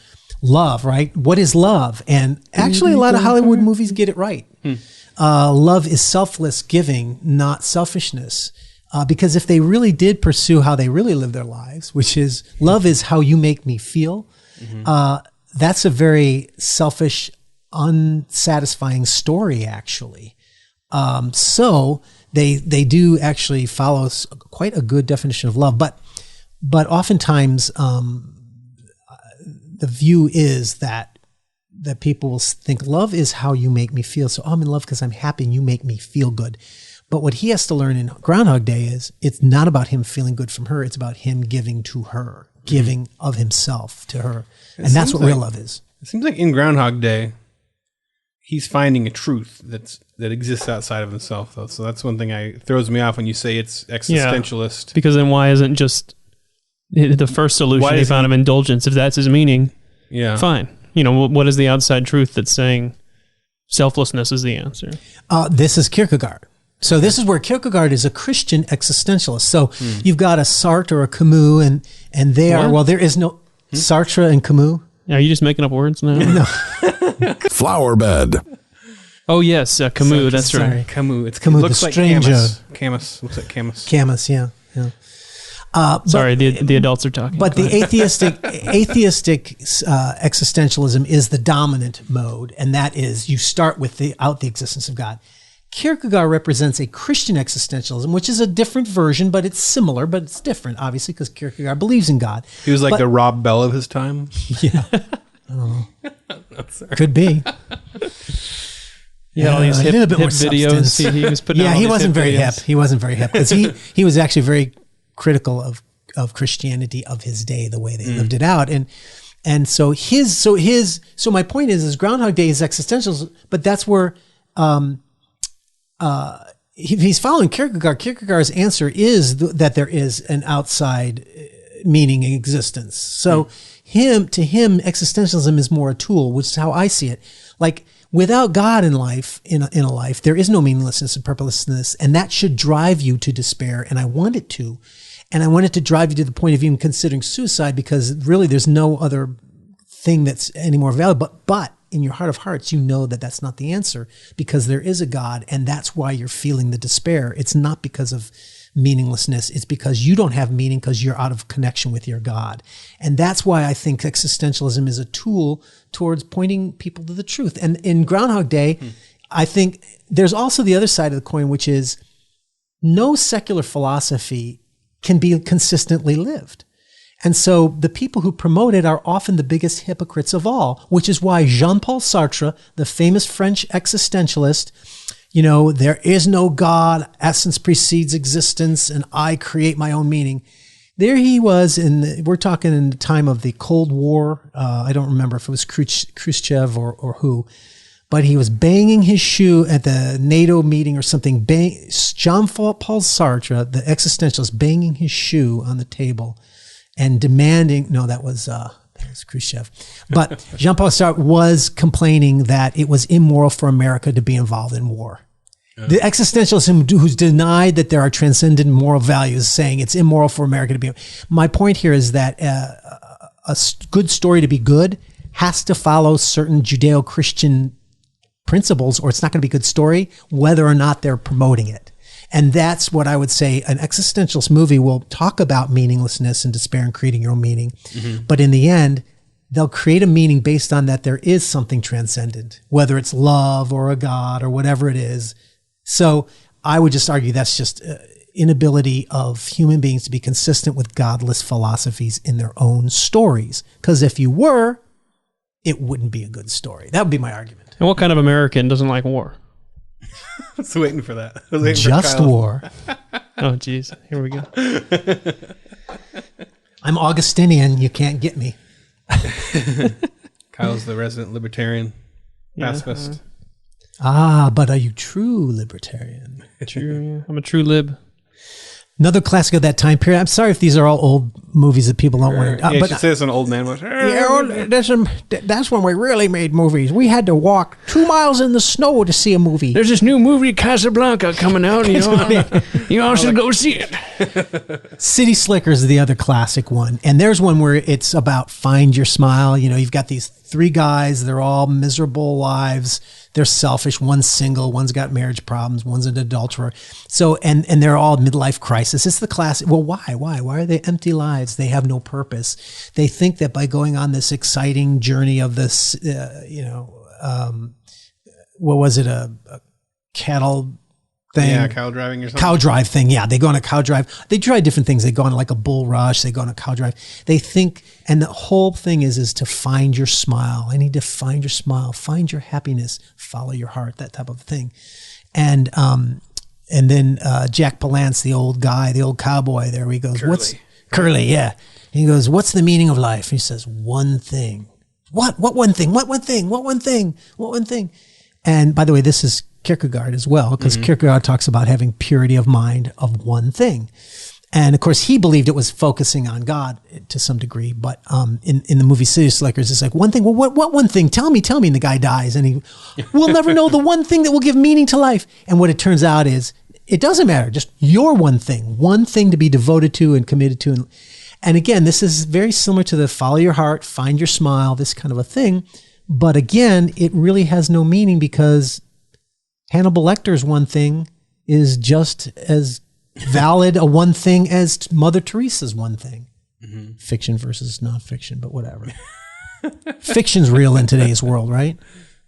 love, right? What is love? And actually a lot of Hollywood movies get it right. Love is selfless giving, not selfishness. Because if they really did pursue how they really live their lives, which is love is how you make me feel, that's a very selfish, unsatisfying story, actually. So they do actually follow quite a good definition of love, but oftentimes the view is that people will think love is how you make me feel. So I'm in love because I'm happy and you make me feel good. But what he has to learn in Groundhog Day is it's not about him feeling good from her. It's about him giving to her, giving of himself to her. And that's what real love is.
It seems like in Groundhog Day, he's finding a truth that exists outside of himself, though. So that's one thing throws me off when you say it's existentialist.
Yeah, because then why isn't just the first solution he found of indulgence, if that's his meaning?
Yeah.
Fine. You know, what is the outside truth that's saying selflessness is the answer?
This is Kierkegaard. So this is where Kierkegaard is a Christian existentialist. So you've got a Sartre or a Camus, and they are, well, there is no Sartre and Camus.
Are you just making up words now?
No.
Flower bed.
Oh, yes, Camus, that's right.
Camus.
It's Camus,
it looks
the
like
stranger.
Camus. Looks like Camus.
Camus, yeah.
Sorry, the adults are talking.
But the atheistic existentialism is the dominant mode, and that is you start without the existence of God. Kierkegaard represents a Christian existentialism, which is a different version, but it's similar, but it's different, obviously, because Kierkegaard believes in God.
He was like the Rob Bell of his time.
Yeah. Oh. Could be.
Yeah, all these hip videos he was putting out.
Yeah, he wasn't very hip. He wasn't very hip because he was actually very critical of Christianity of his day, the way they lived it out. And so my point is Groundhog Day is existential, but that's where he's following Kierkegaard. Kierkegaard's answer is that there is an outside meaning in existence. So to him, existentialism is more a tool, which is how I see it. Like without God in life, in a life, there is no meaninglessness and purposelessness, and that should drive you to despair. And I want it to. And I want it to drive you to the point of even considering suicide, because really there's no other thing that's any more valuable. But in your heart of hearts, you know that that's not the answer, because there is a God, and that's why you're feeling the despair. It's not because of meaninglessness. It's because you don't have meaning because you're out of connection with your God. And that's why I think existentialism is a tool towards pointing people to the truth. And in Groundhog Day, I think there's also the other side of the coin, which is no secular philosophy can be consistently lived. And so the people who promote it are often the biggest hypocrites of all, which is why Jean-Paul Sartre, the famous French existentialist, there is no God, essence precedes existence, and I create my own meaning. There he was, we're talking in the time of the Cold War. I don't remember if it was Khrushchev or who, but he was banging his shoe at the NATO meeting or something. Jean-Paul Sartre, the existentialist, banging his shoe on the table and demanding, that was Khrushchev. But Jean-Paul Sartre was complaining that it was immoral for America to be involved in war. The existentialist who's denied that there are transcendent moral values, saying it's immoral for America to be. My point here is that a good story to be good has to follow certain Judeo-Christian principles, or it's not going to be a good story, whether or not they're promoting it. And that's what I would say. An existentialist movie will talk about meaninglessness and despair and creating your own meaning. Mm-hmm. But in the end, they'll create a meaning based on that there is something transcendent, whether it's love or a God or whatever it is. So I would just argue that's just inability of human beings to be consistent with godless philosophies in their own stories. Because if you were, it wouldn't be a good story. That would be my argument.
And what kind of American doesn't like war?
I was waiting for that. I was waiting
Just
for
war.
Oh, geez. Here we go.
I'm Augustinian. You can't get me.
Kyle's the resident libertarian pacifist.
But are you true libertarian?
True, yeah. I'm a true lib.
Another classic of that time period. I'm sorry if these are all old movies that people don't want to.
You should say it's an old man voice.
That's when we really made movies. We had to walk 2 miles in the snow to see a movie.
There's this new movie, Casablanca, coming out. You all should go see it.
City Slickers is the other classic one. And there's one where it's about find your smile. You've got these 3 guys. They're all miserable lives. They're selfish. One's single. One's got marriage problems. One's an adulterer. So, and they're all midlife crisis. It's the classic. Well, why? Why are they empty lives? They have no purpose. They think that by going on this exciting journey of this, what was it? A cattle thing?
Yeah, cow driving or something.
Cow drive thing. Yeah. They go on a cow drive. They try different things. They go on like a bull rush. They go on a cow drive. They think, and the whole thing is to find your smile. I need to find your smile, find your happiness, follow your heart, that type of thing. And then Jack Palance, the old guy, the old cowboy there, he goes, Curly, yeah. He goes, what's the meaning of life? He says, one thing. What one thing? What one thing? What one thing? What one thing? And by the way, this is Kierkegaard as well, because Kierkegaard talks about having purity of mind of one thing. And of course, he believed it was focusing on God to some degree. But in the movie City Slickers, it's like, one thing. Well, what one thing? Tell me. And the guy dies. And we'll never know the one thing that will give meaning to life. And what it turns out is, it doesn't matter. Just your one thing to be devoted to and committed to. And again, this is very similar to the follow your heart, find your smile, this kind of a thing. But again, it really has no meaning because Hannibal Lecter's one thing is just as valid a one thing as Mother Teresa's one thing. Mm-hmm. Fiction versus nonfiction, but whatever. Fiction's real in today's world, right?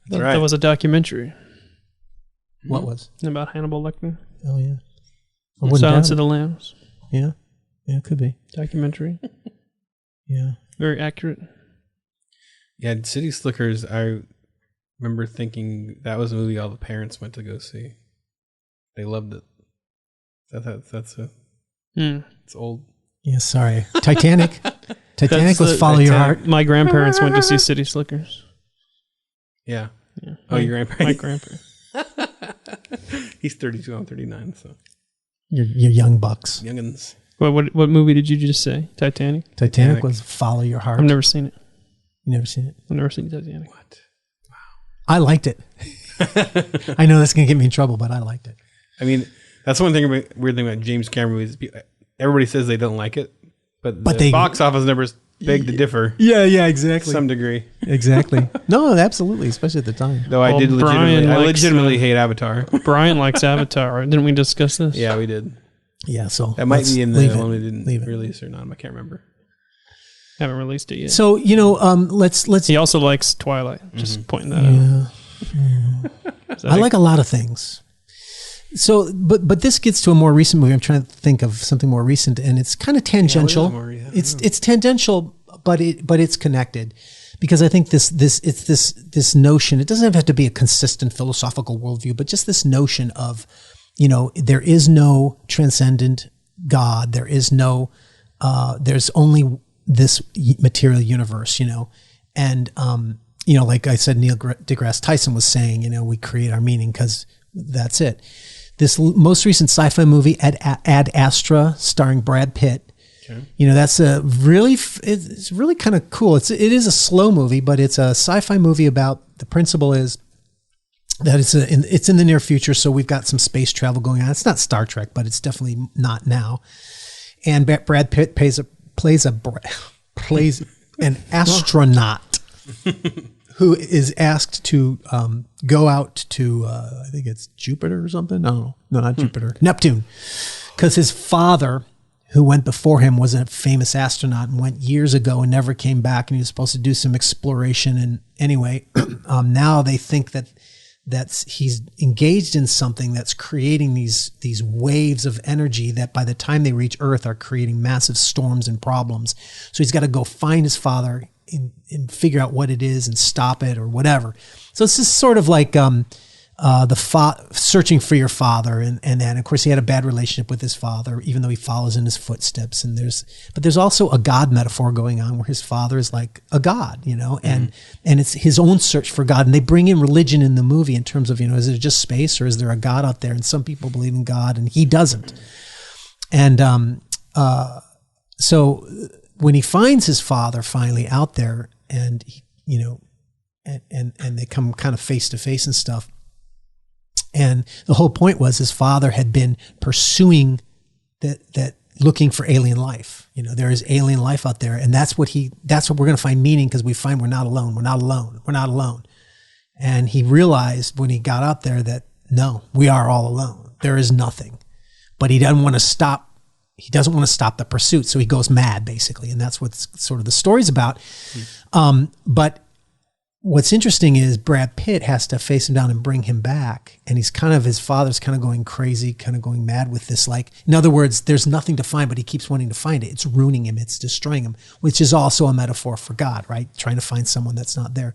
There was a documentary.
What was?
About Hannibal Lecter.
Oh, yeah.
Silence of the Lambs.
Yeah. Yeah, it could be.
Documentary.
Yeah.
Very accurate.
Yeah, City Slickers, I remember thinking that was a movie all the parents went to go see. They loved it. It's old.
Yeah, sorry. Titanic. Titanic was Follow Your Heart.
My grandparents went to see City Slickers.
Yeah. Oh, your grandparents?
My grandparents.
He's 32, I'm 39, so.
You're young bucks.
Youngins.
What movie did you just say? Titanic?
Titanic was Follow Your Heart.
I've never seen it.
You never seen it?
I've never seen Titanic.
What? Wow.
I liked it. I know that's going to get me in trouble, but I liked it.
I mean, that's one thing weird thing about James Cameron movies. Everybody says they don't like it, but the box office numbers beg to differ.
Yeah, exactly.
To some degree.
Exactly. No, absolutely, especially at the time.
Though I legitimately hate Avatar.
Brian likes Avatar. Didn't we discuss this?
Yeah, we did.
Yeah, so
that might be in the one we didn't release or not. I can't remember.
Haven't released it yet.
So let's.
He also likes Twilight. Just pointing that out.
I like a lot of things. So, but this gets to a more recent movie. I'm trying to think of something more recent, and it's kind of tangential. It's tangential, but it's connected, because I think this notion. It doesn't have to be a consistent philosophical worldview, but just this notion of, there is no transcendent God. There is no. There's only this material universe, and like I said, Neil deGrasse Tyson was saying, we create our meaning because that's it. This most recent sci-fi movie, Ad Astra, starring Brad Pitt. Okay. That's it's really kind of cool. It is a slow movie, but it's a sci-fi movie about, the principle is that it's in the near future. So we've got some space travel going on. It's not Star Trek, but it's definitely not now. And Brad Pitt plays an astronaut who is asked to go out to, I think it's Jupiter or something. No, not Jupiter. Neptune. Because his father, who went before him, was a famous astronaut and went years ago and never came back. And he was supposed to do some exploration. And anyway, now they think that he's engaged in something that's creating these waves of energy that by the time they reach Earth are creating massive storms and problems. So he's got to go find his father, and figure out what it is and stop it or whatever. So it's just sort of like searching for your father, and then of course he had a bad relationship with his father, even though he follows in his footsteps. And there's also a God metaphor going on where his father is like a god, and it's his own search for God. And they bring in religion in the movie in terms of, is it just space or is there a God out there? And some people believe in God and he doesn't. And so when he finds his father finally out there, and and they come kind of face to face and stuff. And the whole point was his father had been pursuing that looking for alien life. There is alien life out there. And that's what we're going to find meaning, because we find we're not alone. We're not alone. We're not alone. And he realized when he got out there that no, we are all alone. There is nothing, but he doesn't want to stop. He doesn't want to stop the pursuit. So he goes mad basically. And that's what sort of the story's about. But what's interesting is Brad Pitt has to face him down and bring him back. And his father's kind of going crazy, kind of going mad with this. Like, in other words, there's nothing to find, but he keeps wanting to find it. It's ruining him. It's destroying him, which is also a metaphor for God, right? Trying to find someone that's not there.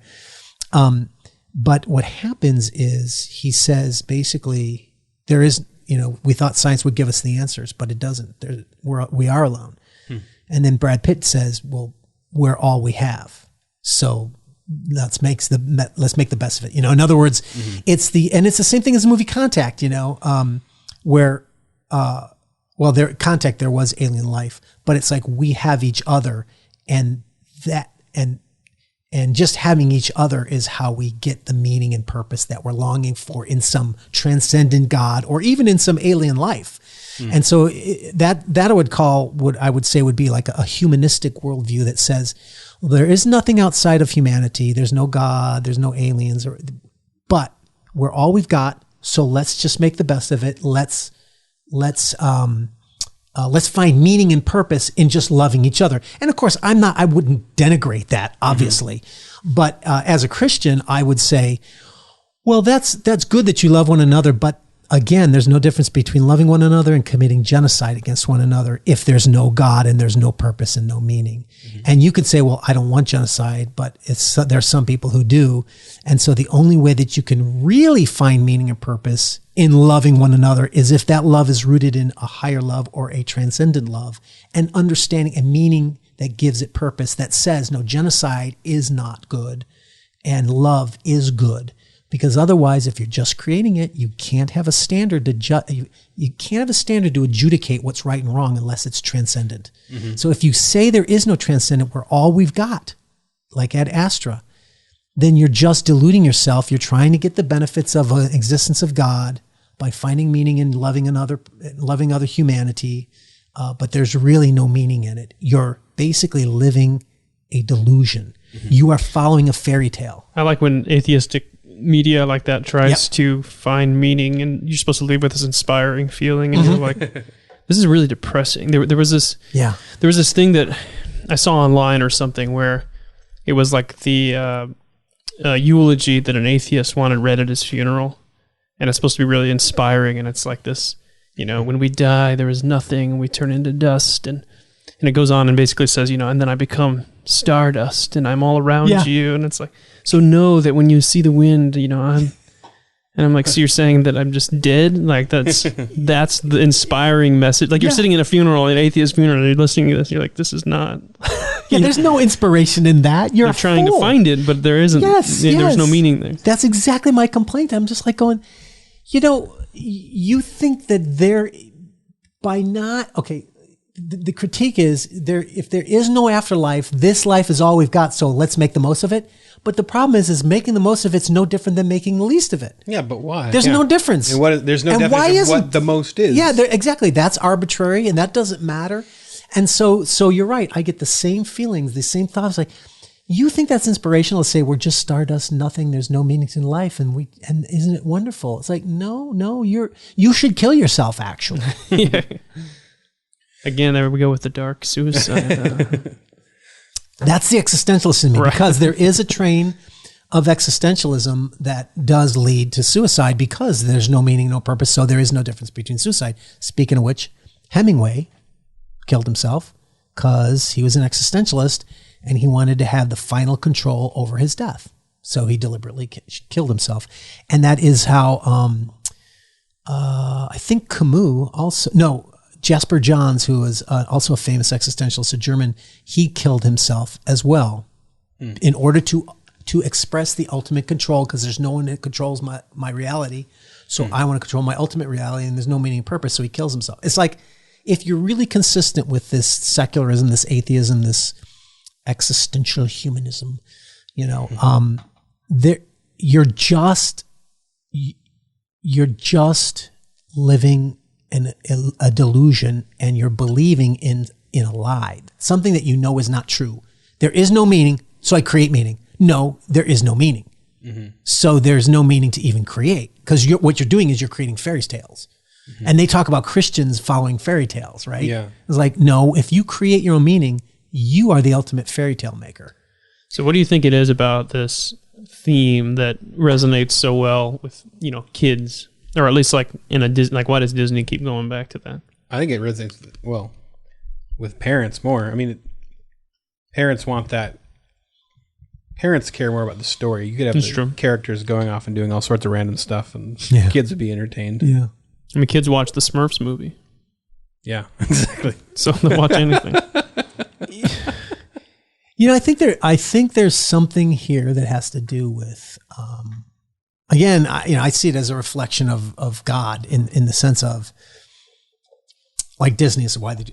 But what happens is he says, basically, there is, we thought science would give us the answers, but it doesn't. We are alone. And then Brad Pitt says, well, we're all we have. So let's make the best of it. In other words, it's the same thing as the movie Contact, where, Contact, there was alien life, but it's like we have each other, and just having each other is how we get the meaning and purpose that we're longing for in some transcendent God or even in some alien life. And so that I would say would be like a humanistic worldview that says, well, there is nothing outside of humanity. There's no God. There's no aliens. But we're all we've got. So let's just make the best of it. Let's find meaning and purpose in just loving each other. And of course, I wouldn't denigrate that, obviously. But as a Christian, I would say, well, that's good that you love one another, but again, there's no difference between loving one another and committing genocide against one another if there's no God and there's no purpose and no meaning. And you could say, well, I don't want genocide, but there's some people who do. And so the only way that you can really find meaning and purpose in loving one another is if that love is rooted in a higher love or a transcendent love, and understanding a meaning that gives it purpose, that says, no, genocide is not good and love is good. Because otherwise, if you're just creating it, you can't have a standard to you can't have a standard to adjudicate what's right and wrong unless it's transcendent. So if you say there is no transcendent, we're all we've got, like at Astra, then you're just deluding yourself. You're trying to get the benefits of an existence of God by finding meaning in loving other humanity, but there's really no meaning in it. You're basically living a delusion. You are following a fairy tale.
I like when atheistic media like that tries to find meaning, and you're supposed to leave with this inspiring feeling, and you're like, this is really depressing. There was this thing that I saw online or something where it was like the eulogy that an atheist wanted read at his funeral, and it's supposed to be really inspiring, and it's like this, when we die there is nothing and we turn into dust, and it goes on and basically says, and then I become stardust and I'm all around you, and it's like, so know that when you see the wind, I'm like, so you're saying that I'm just dead? Like that's the inspiring message. Like you're sitting in a funeral, an atheist funeral, and you're listening to this, you're like, this is not.
There's no inspiration in that. You're
trying to find it, but there isn't. There's no meaning there.
That's exactly my complaint. I'm just like going, you think that the critique is if there is no afterlife, this life is all we've got, so let's make the most of it. But the problem is making the most of it's no different than making the least of it.
Yeah, but why?
There's no difference.
And there's no definition of what the most is.
Yeah, exactly. That's arbitrary, and that doesn't matter. And so you're right. I get the same feelings, the same thoughts. Like, you think that's inspirational to say we're just stardust, nothing, there's no meaning in life, and isn't it wonderful? It's like, no, you should kill yourself, actually.
Again, there we go with the dark suicide.
That's the existentialist in me, because there is a train of existentialism that does lead to suicide because there's no meaning, no purpose, so there is no difference between suicide. Speaking of which, Hemingway killed himself because he was an existentialist, and he wanted to have the final control over his death. So he deliberately killed himself. And that is how, I think Jasper Johns, who was also a famous existentialist, a German, he killed himself as well in order to express the ultimate control, because there's no one that controls my reality. So I want to control my ultimate reality, and there's no meaning and purpose. So he kills himself. It's like, if you're really consistent with this secularism, this atheism, this existential humanism, you're just living in a delusion, and you're believing in a lie, something that you know is not true. There is no meaning, so I create meaning. No, there is no meaning. So there's no meaning to even create, because what you're doing is you're creating fairy tales. And they talk about Christians following fairy tales, right?
Yeah.
It's like, no, if you create your own meaning, you are the ultimate fairy tale maker.
So what do you think it is about this theme that resonates so well with, kids, or at least like in a Disney, like why does Disney keep going back to that?
I think it resonates well with parents more. I mean, parents want that. Parents care more about the story. You could have the characters going off and doing all sorts of random stuff, and kids would be entertained.
Yeah.
I mean, kids watch the Smurfs movie.
Yeah, exactly.
So they'll watch anything.
I think there's something here that has to do with, again, I see it as a reflection of God in the sense of, like Disney is why they,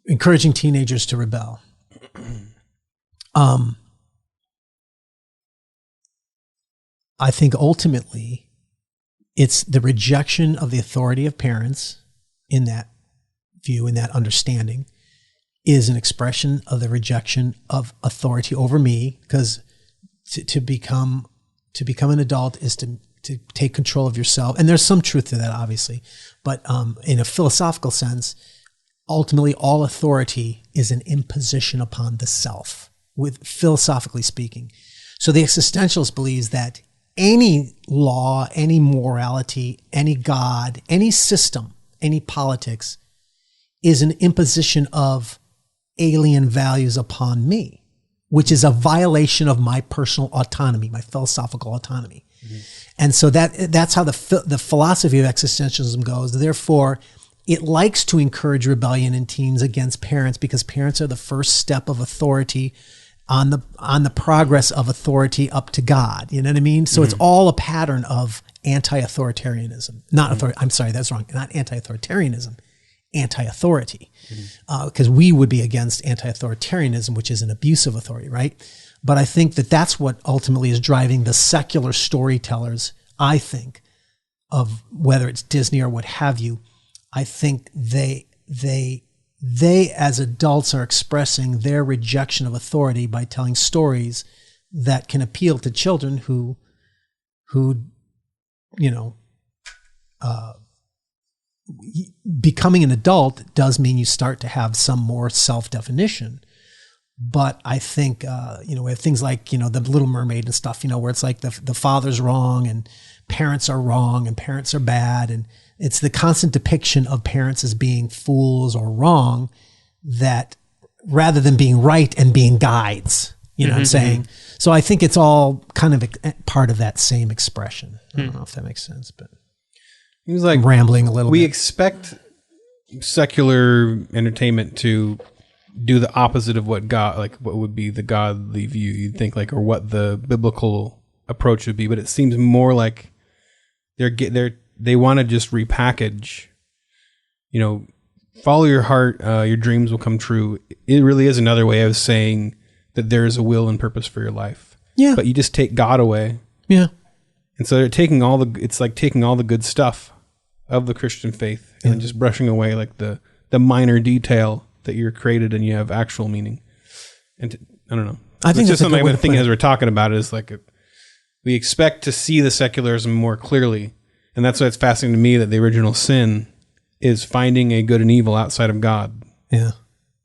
encouraging teenagers to rebel. I think ultimately it's the rejection of the authority of parents in that view, in that understanding, is an expression of the rejection of authority over me, because to become an adult is to take control of yourself. And there's some truth to that, obviously. But in a philosophical sense, ultimately all authority is an imposition upon the self, with philosophically speaking. So the existentialist believes that any law, any morality, any God, any system, any politics is an imposition of alien values upon me, which is a violation of my personal autonomy, my philosophical autonomy. And so that's how the philosophy of existentialism goes. Therefore, it likes to encourage rebellion in teens against parents, because parents are the first step of authority on the progress of authority up to God. You know what I mean? So it's all a pattern of anti-authoritarianism. I'm sorry, that's wrong. Not anti-authoritarianism, anti-authority. Because we would be against anti-authoritarianism, which is an abuse of authority, right? But I think that's what ultimately is driving the secular storytellers, I think, of whether it's Disney or what have you. I think they as adults are expressing their rejection of authority by telling stories that can appeal to children who becoming an adult does mean you start to have some more self-definition. But I think, we have things like, The Little Mermaid and stuff, where it's like the father's wrong and parents are wrong and parents are bad. And it's the constant depiction of parents as being fools or wrong, that rather than being right and being guides, you know what I'm saying? So I think it's all kind of part of that same expression. I don't know if that makes sense, but
it was like
I'm rambling a little bit.
We expect secular entertainment to do the opposite of what what would be the godly view, you'd think, or what the biblical approach would be. But it seems more like they want to just repackage, follow your heart, your dreams will come true. It really is another way of saying that there is a will and purpose for your life.
Yeah.
But you just take God away.
Yeah.
And so they're taking it's like taking all the good stuff of the Christian faith and just brushing away like the minor detail that you're created and you have actual meaning. And I don't know.
I think
it's
that's
just something
a good way
I'm
to
thinking
put
as we're talking about it is like we expect to see the secularism more clearly. And that's why it's fascinating to me that the original sin is finding a good and evil outside of God.
Yeah.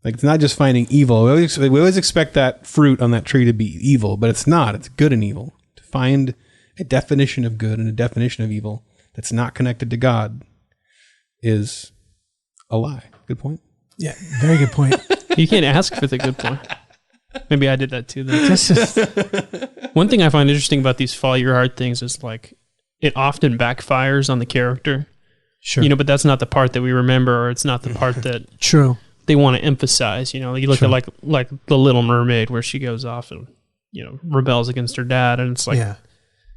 Like, it's not just finding evil. We always expect that fruit on that tree to be evil, but it's not. It's good and evil. To find a definition of good and a definition of evil that's not connected to God is a lie. Good point.
Yeah, very good point.
You can't ask for the good point. Maybe I did that too. One thing I find interesting about these follow your heart things is like it often backfires on the character.
Sure.
You know, but that's not the part that we remember, or it's not the part that
True.
they want to emphasize. You know, you look at like The Little Mermaid, where she goes off and, you know, rebels against her dad, and it's like,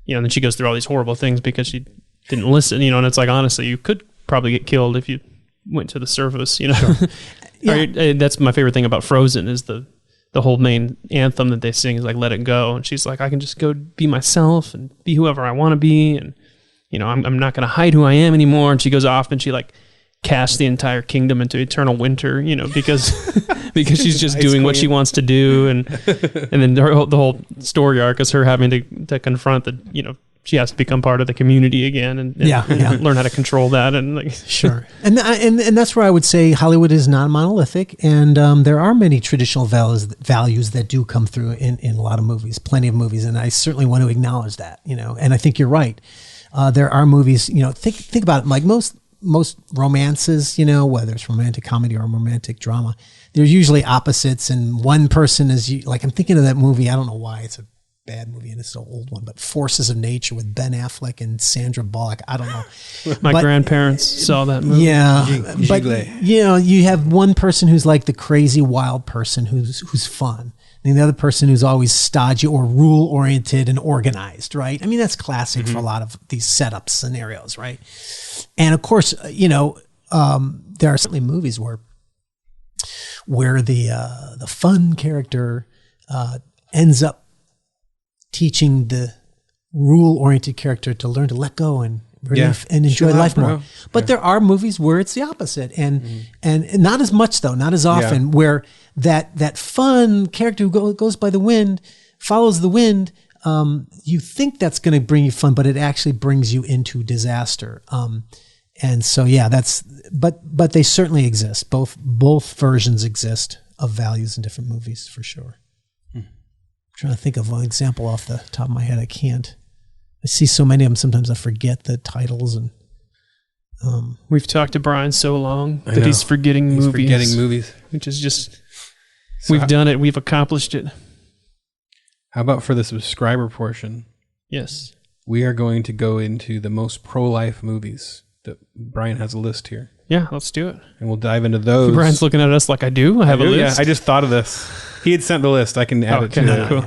you know, and then she goes through all these horrible things because she didn't listen, you know, and it's like, honestly, you could probably get killed if you went to the surface, you know. Sure. That's my favorite thing about Frozen is the whole main anthem that they sing is like, let it go. And she's like, I can just go be myself and be whoever I want to be. And, you know, I'm not going to hide who I am anymore. And she goes off and she like casts the entire kingdom into eternal winter, you know, because she's just doing what she wants to do. And then the whole story arc is her having to confront that, you know, she has to become part of the community again and learn how to control that. And like,
sure. And that's where I would say Hollywood is not monolithic. And there are many traditional values that do come through in a lot of movies, plenty of movies. And I certainly want to acknowledge that, you know, and I think you're right. There are movies, you know, think about it, like most romances, you know, whether it's romantic comedy or romantic drama, they're usually opposites. And one person is like, I'm thinking of that movie. I don't know why it's a bad movie and it's an old one, but Forces of Nature with Ben Affleck and Sandra Bullock. I don't know.
My grandparents saw that movie.
Yeah. But, you know, you have one person who's like the crazy wild person who's fun. And the other person who's always stodgy or rule-oriented and organized, right? I mean, that's classic for a lot of these setup scenarios, right? And of course, you know, there are certainly movies where the fun character ends up teaching the rule-oriented character to learn to let go and enjoy life more. But there are movies where it's the opposite, and not as much though, not as often, where that fun character who goes by the wind, follows the wind. You think that's going to bring you fun, but it actually brings you into disaster. And so but they certainly exist. Both versions exist of values in different movies for sure. I'm trying to think of one example off the top of my head. I can't. I see so many of them. Sometimes I forget the titles. And
we've talked to Brian so long that he's forgetting movies. Which is just, we've done it. We've accomplished it.
How about for the subscriber portion?
Yes.
We are going to go into the most pro-life movies. Brian has a list here.
Yeah, let's do it.
And we'll dive into those.
Brian's looking at us like I do. I have a list.
Yeah, I just thought of this. He had sent the list. I can add it to it.
Cool.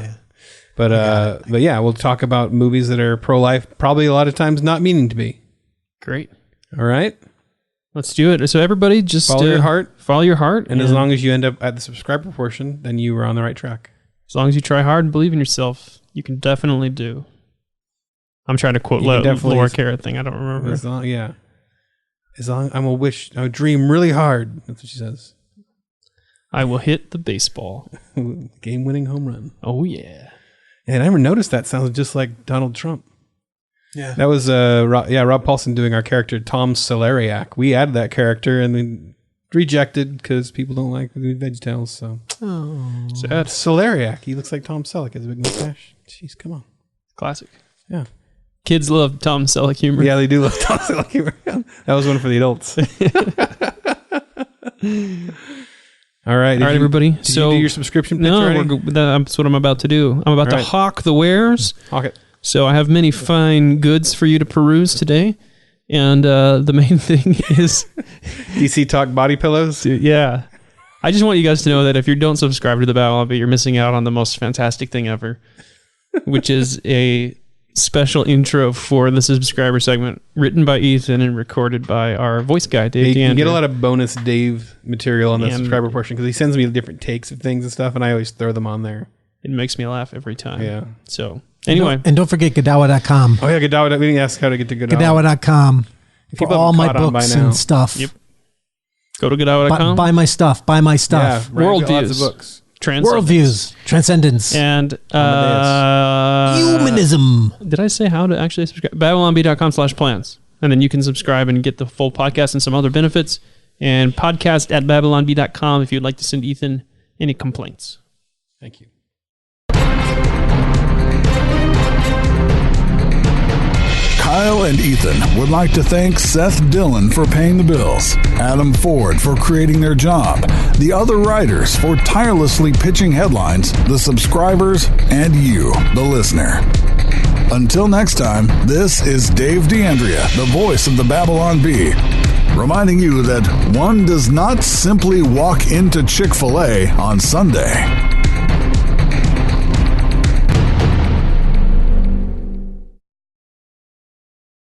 But yeah, we'll talk about movies that are pro-life, probably a lot of times not meaning to be.
Great.
All right.
Let's do it. So everybody just
follow your heart.
Follow your heart.
And as long as you end up at the subscriber portion, then you were on the right track.
As long as you try hard and believe in yourself, you can definitely do. I'm trying to quote Laura Carrot thing. I don't remember.
As long I will dream really hard. That's what she says.
I will hit the baseball.
Game-winning home run.
Oh, yeah.
And I never noticed that sounds just like Donald Trump.
Yeah.
That was Rob Paulson doing our character Tom Celeriac. We added that character and we rejected because people don't like the VeggieTales. So sad. Celeriac. He looks like Tom Selleck. Has a big mustache. Jeez, come on.
Classic.
Yeah.
Kids love Tom Selleck humor.
Yeah, they do love Tom Selleck humor. That was one for the adults. All right,
everybody.
Did you do your subscription pitch already?
That's what I'm about to do. I'm about to hawk the wares.
Hawk it.
So I have many fine goods for you to peruse today. And the main thing is...
DC Talk body pillows?
Yeah. I just want you guys to know that if you don't subscribe to the Babylon Bee, you're missing out on the most fantastic thing ever, which is a special intro for the subscriber segment written by Ethan and recorded by our voice guy, Dave.
You get a lot of bonus Dave material on the subscriber portion because he sends me different takes of things and stuff, and I always throw them on there.
It makes me laugh every time.
Yeah.
So anyway.
And don't forget Godawa.com.
Oh yeah, Godawa. We didn't ask how to get to Godawa.
Godawa.com for all my books and stuff.
Yep. Go to Godawa.com.
Buy my stuff. Buy my stuff.
Yeah,
Worldviews.
Lots of books.
Worldviews, Transcendence,
and
humanism.
Did I say how to actually subscribe? BabylonB.com/plans. And then you can subscribe and get the full podcast and some other benefits. And podcast@BabylonB.com if you'd like to send Ethan any complaints.
Thank you.
Kyle Dale and Ethan would like to thank Seth Dillon for paying the bills, Adam Ford for creating their job, the other writers for tirelessly pitching headlines, the subscribers, and you, the listener. Until next time, this is Dave D'Andrea, the voice of the Babylon Bee, reminding you that one does not simply walk into Chick-fil-A on Sunday.